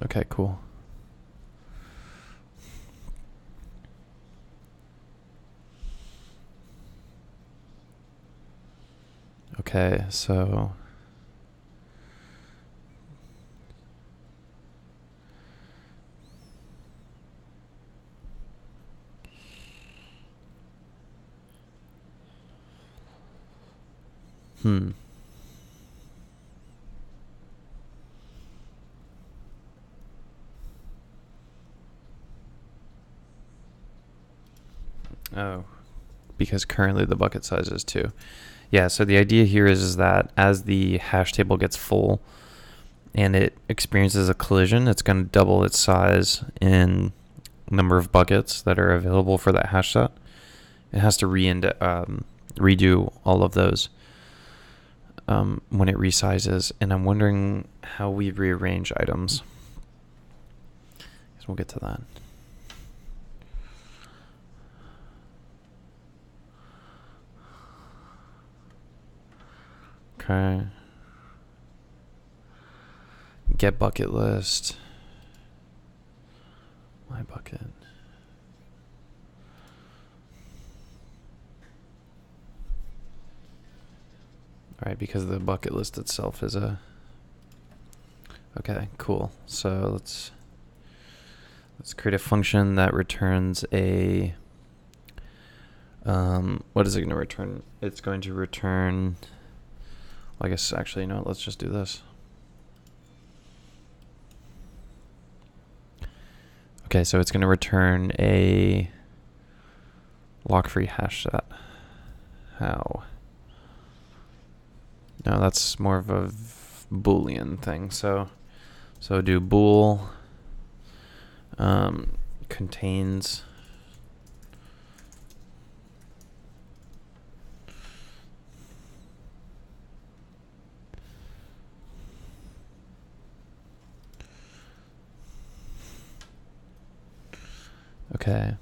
Okay, cool. Okay, so Oh, because currently the bucket size is 2. Yeah, so the idea here is that as the hash table gets full and it experiences a collision, it's going to double its size in number of buckets that are available for that hash set. It has to redo all of those when it resizes, and I'm wondering how we rearrange items. So we'll get to that. Okay. Get bucket list. My bucket. All right, because the bucket list itself is a... Okay, cool. So let's create a function that returns a... what is it going to return? It's going to return... Well, I guess actually, no, let's just do this. Okay, so it's going to return a lock-free hash set. How? No, that's more of a Boolean thing. So do bool contains okay.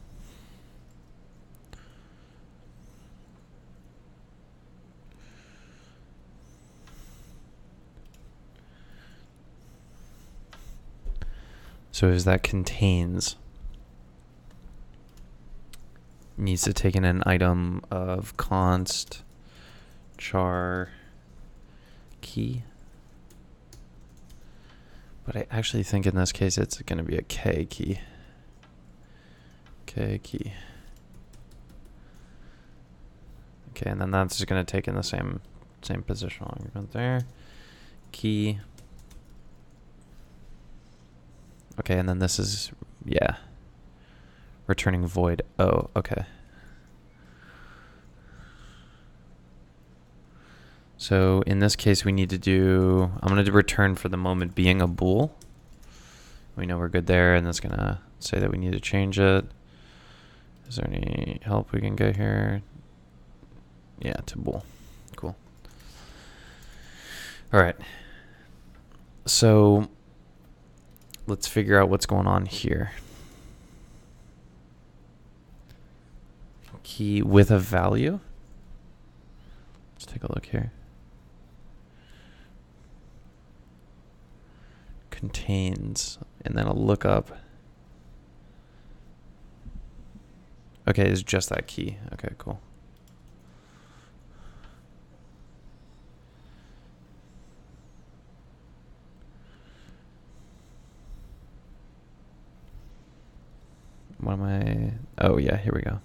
So is that contains needs to take in an item of const char key. But I actually think in this case it's going to be a K key. K key. Okay, and then that's just going to take in the same positional argument there. Key. Okay, and then this is, yeah, returning void. Oh, okay. So in this case, we need to do, I'm going to return for the moment being a bool. We know we're good there, and that's going to say that we need to change it. Is there any help we can get here? Yeah, to bool. Cool. All right. So let's figure out what's going on here. Key with a value. Let's take a look here. Contains, and then a lookup. Okay, it's just that key. Okay, cool. What am I? Oh, yeah, here we go.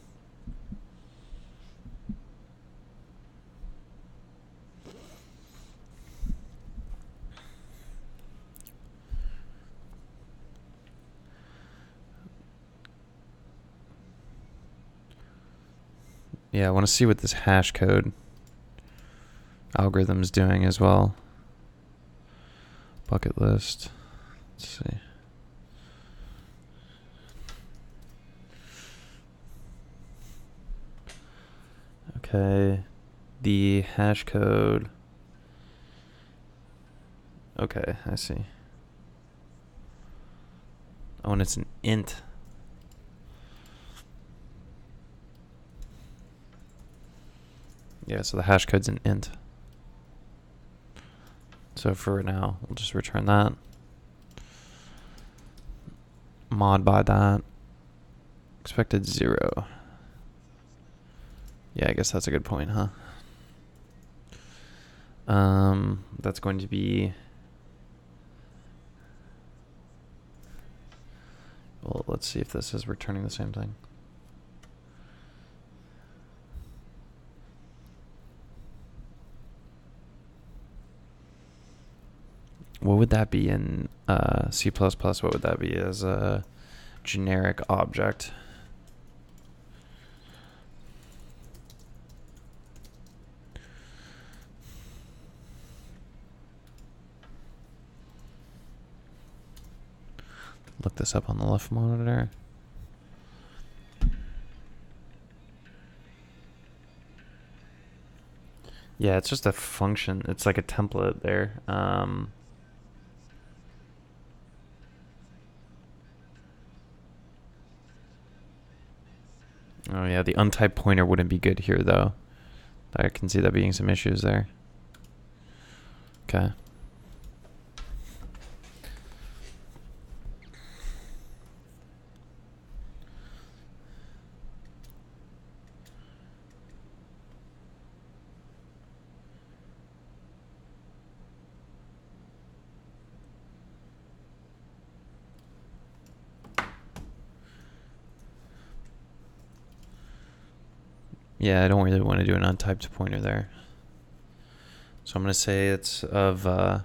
Yeah, I want to see what this hash code algorithm's doing as well. Bucket list. Let's see. Okay. The hash code. Okay, I see. Oh, and it's an int. Yeah, so the hash code's an int. So for now, we'll just return that. Mod by that. Expected 0. Yeah, I guess that's a good point, huh? That's going to be... Well, let's see if this is returning the same thing. What would that be in C++? What would that be as a generic object? Look this up on the left monitor. Yeah, it's just a function. It's like a template there. Oh yeah, the untyped pointer wouldn't be good here though. I can see that being some issues there. Okay. Yeah, I don't really want to do an untyped pointer there. So I'm going to say it's of... I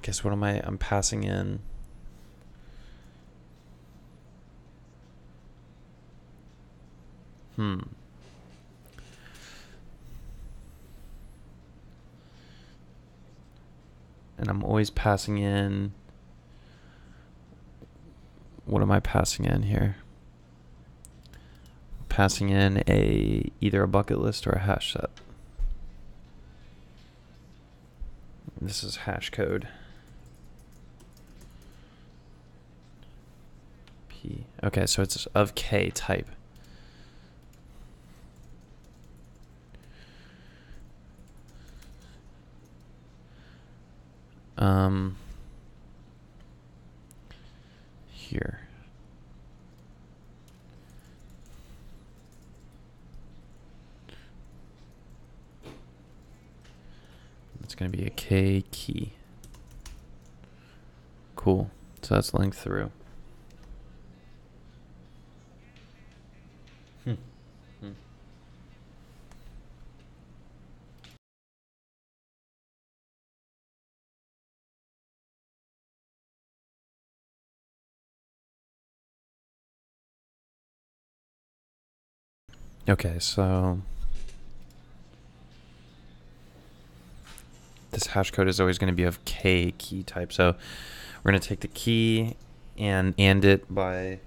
guess what am I... I'm passing in... And I'm always passing in... What am I passing in here? Passing in either a bucket list or a hash set. This is hash code. P. Okay, so it's of K type. Here. It's going to be a K key. Cool. So that's linked through. Okay, so this hash code is always going to be of K key type. So we're going to take the key and it by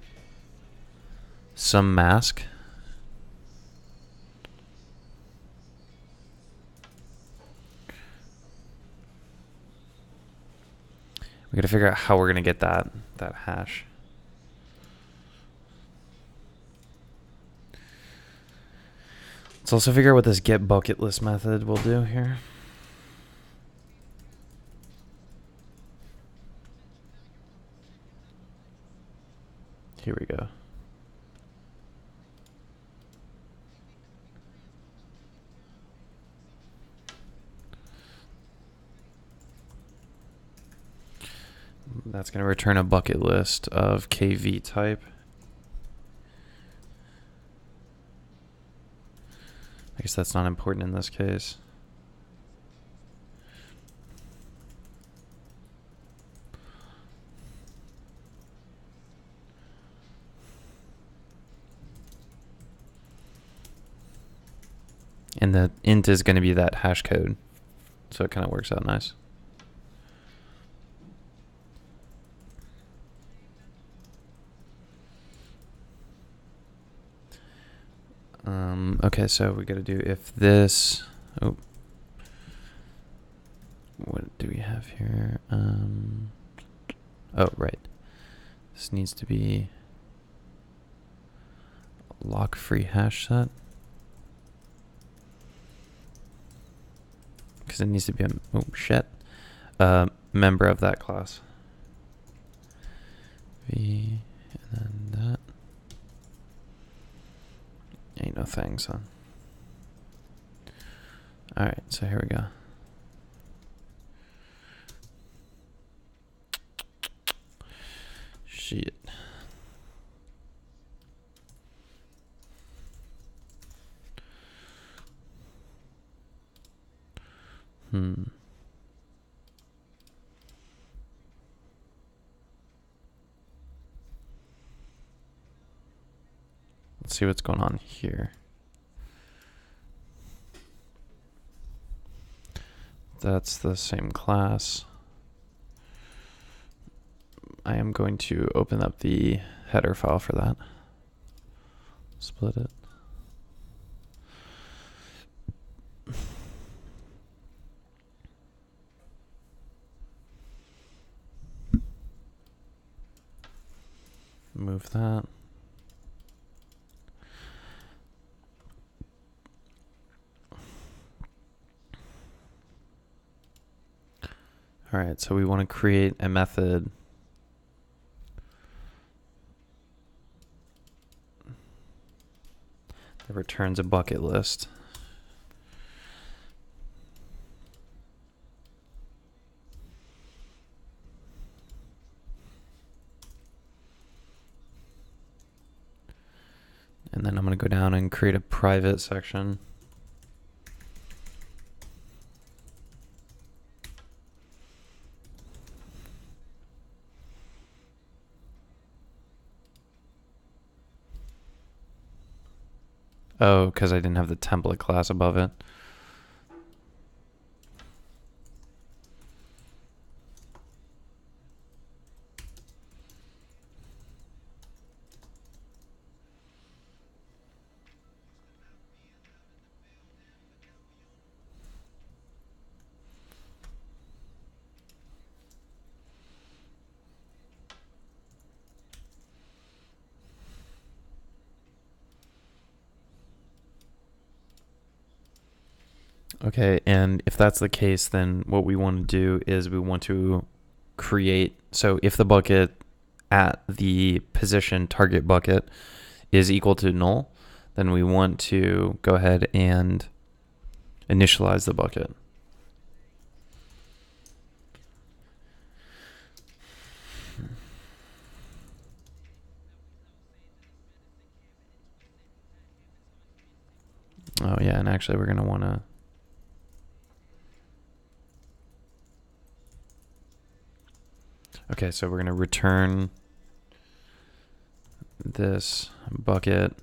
some mask. We got to figure out how we're going to get that hash. Let's also figure out what this get bucket list method will do here. Here we go. That's going to return a bucket list of KV type. I guess that's not important in this case. And the int is going to be that hash code. So it kind of works out nice. Okay, so we got to do if this. Oh, what do we have here? Oh, right. This needs to be lock-free hash set. Because it needs to be a member of that class. V, and then that. Ain't no thing, son. Alright, so here we go. Shit. Let's see what's going on here. That's the same class. I am going to open up the header file for that. Split it. Move that. All right, so we want to create a method that returns a bucket list. And then I'm going to go down and create a private section. Oh, because I didn't have the template class above it. Okay, and if that's the case, then what we want to do is we want to create, so if the bucket at the position target bucket is equal to null, then we want to go ahead and initialize the bucket. Oh yeah, and actually we're going to want to okay, so we're going to return this bucket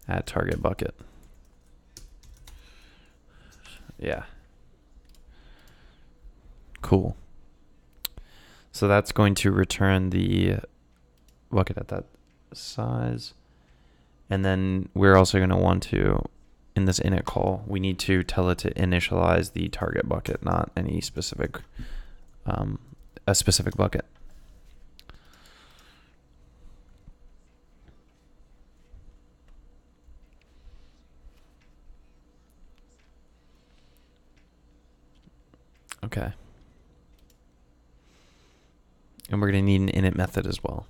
at target bucket. Yeah. Cool. So that's going to return the bucket at that size. And then we're also going to want to, in this init call, we need to tell it to initialize the target bucket, not any specific a specific bucket. Okay. And we're going to need an init method as well.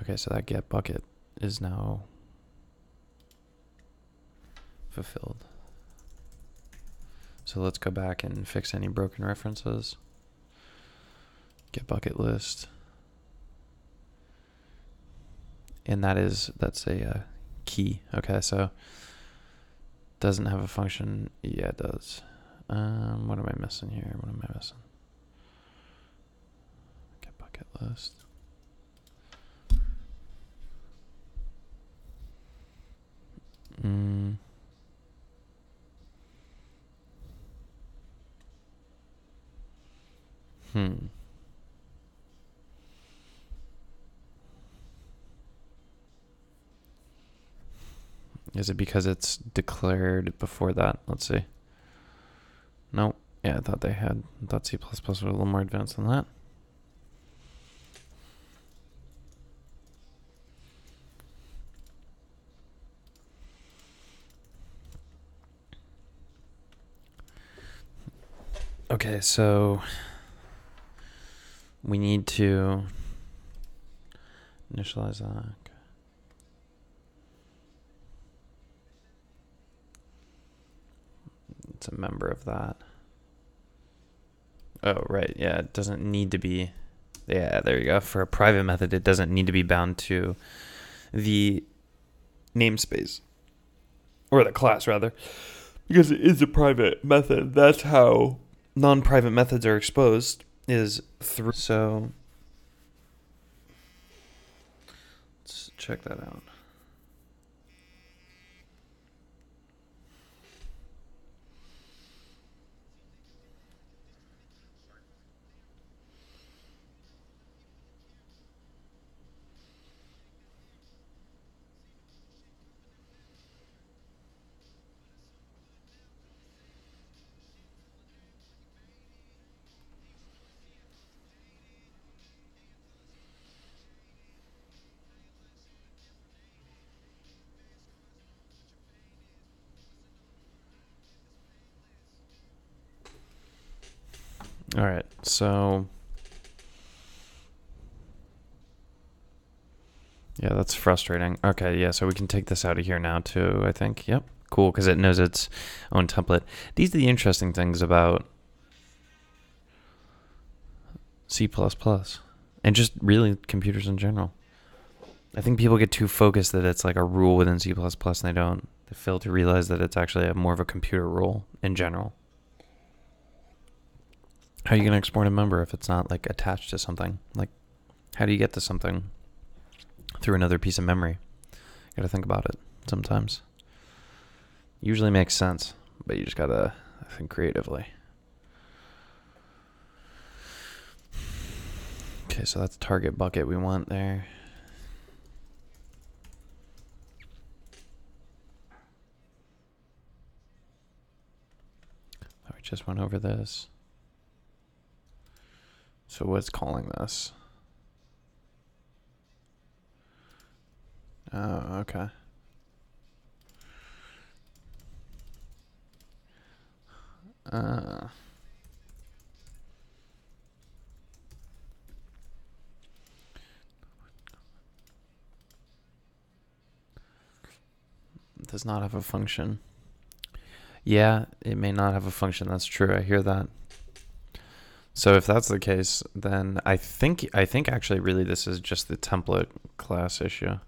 Okay, so that get bucket is now fulfilled. So let's go back and fix any broken references. Get bucket list. And that's a key. Okay, so doesn't have a function. Yeah, it does. What am I missing here? What am I missing? Get bucket list. Is it because it's declared before that? Let's see. Nope. Yeah, I thought C++ was a little more advanced than that. Okay, so we need to initialize that. It's a member of that. Oh, right. Yeah, it doesn't need to be. Yeah, there you go. For a private method, it doesn't need to be bound to the namespace. Or the class, rather. Because it is a private method. That's how non-private methods are exposed, is through. So let's check that out. All right, so yeah, that's frustrating. Okay, yeah, so we can take this out of here now too, I think. Yep, cool, because it knows its own template. These are the interesting things about C++ and just really computers in general. I think people get too focused that it's like a rule within C++ and they fail to realize that it's actually more of a computer rule in general. How are you going to export a member if it's not like attached to something? Like, how do you get to something through another piece of memory? You got to think about it sometimes. Usually makes sense, but you just got to think creatively. Okay, so that's target bucket we want there. We just went over this. So what's calling this? Oh, okay. Does not have a function. Yeah, it may not have a function. That's true. I hear that. So if that's the case, then I think actually really this is just the template class issue.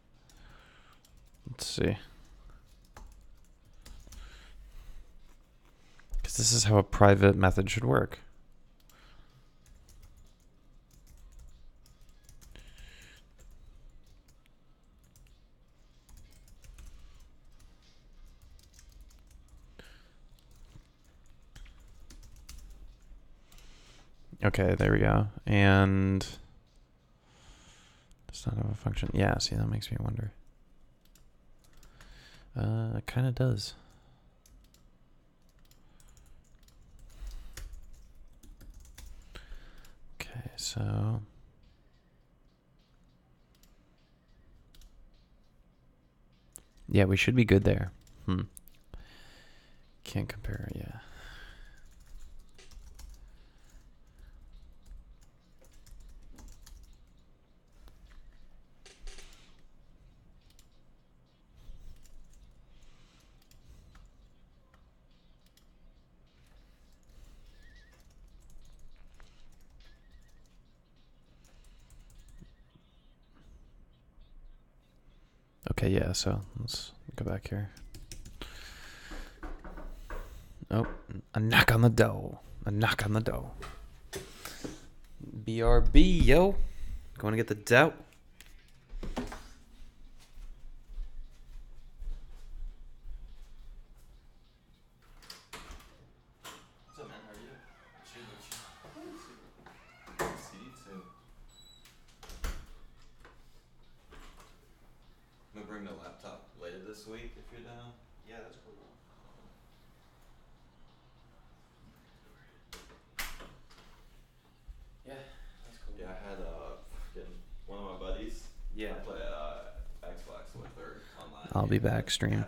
Let's see. Because this is how a private method should work. Okay, there we go. And does not have a function. Yeah, see, that makes me wonder. It kind of does. Okay, so yeah, we should be good there. Can't compare, yeah. Okay, yeah, so let's go back here. Oh, A knock on the door. A knock on the door. BRB, yo. Going to get the dough. What's up, man? How are you? CD too. I'm gonna bring the laptop later this week if you're down. Yeah, that's cool. Yeah, that's cool. Yeah, I had one of my buddies. Yeah. I play Xbox with her online. I'll be back stream.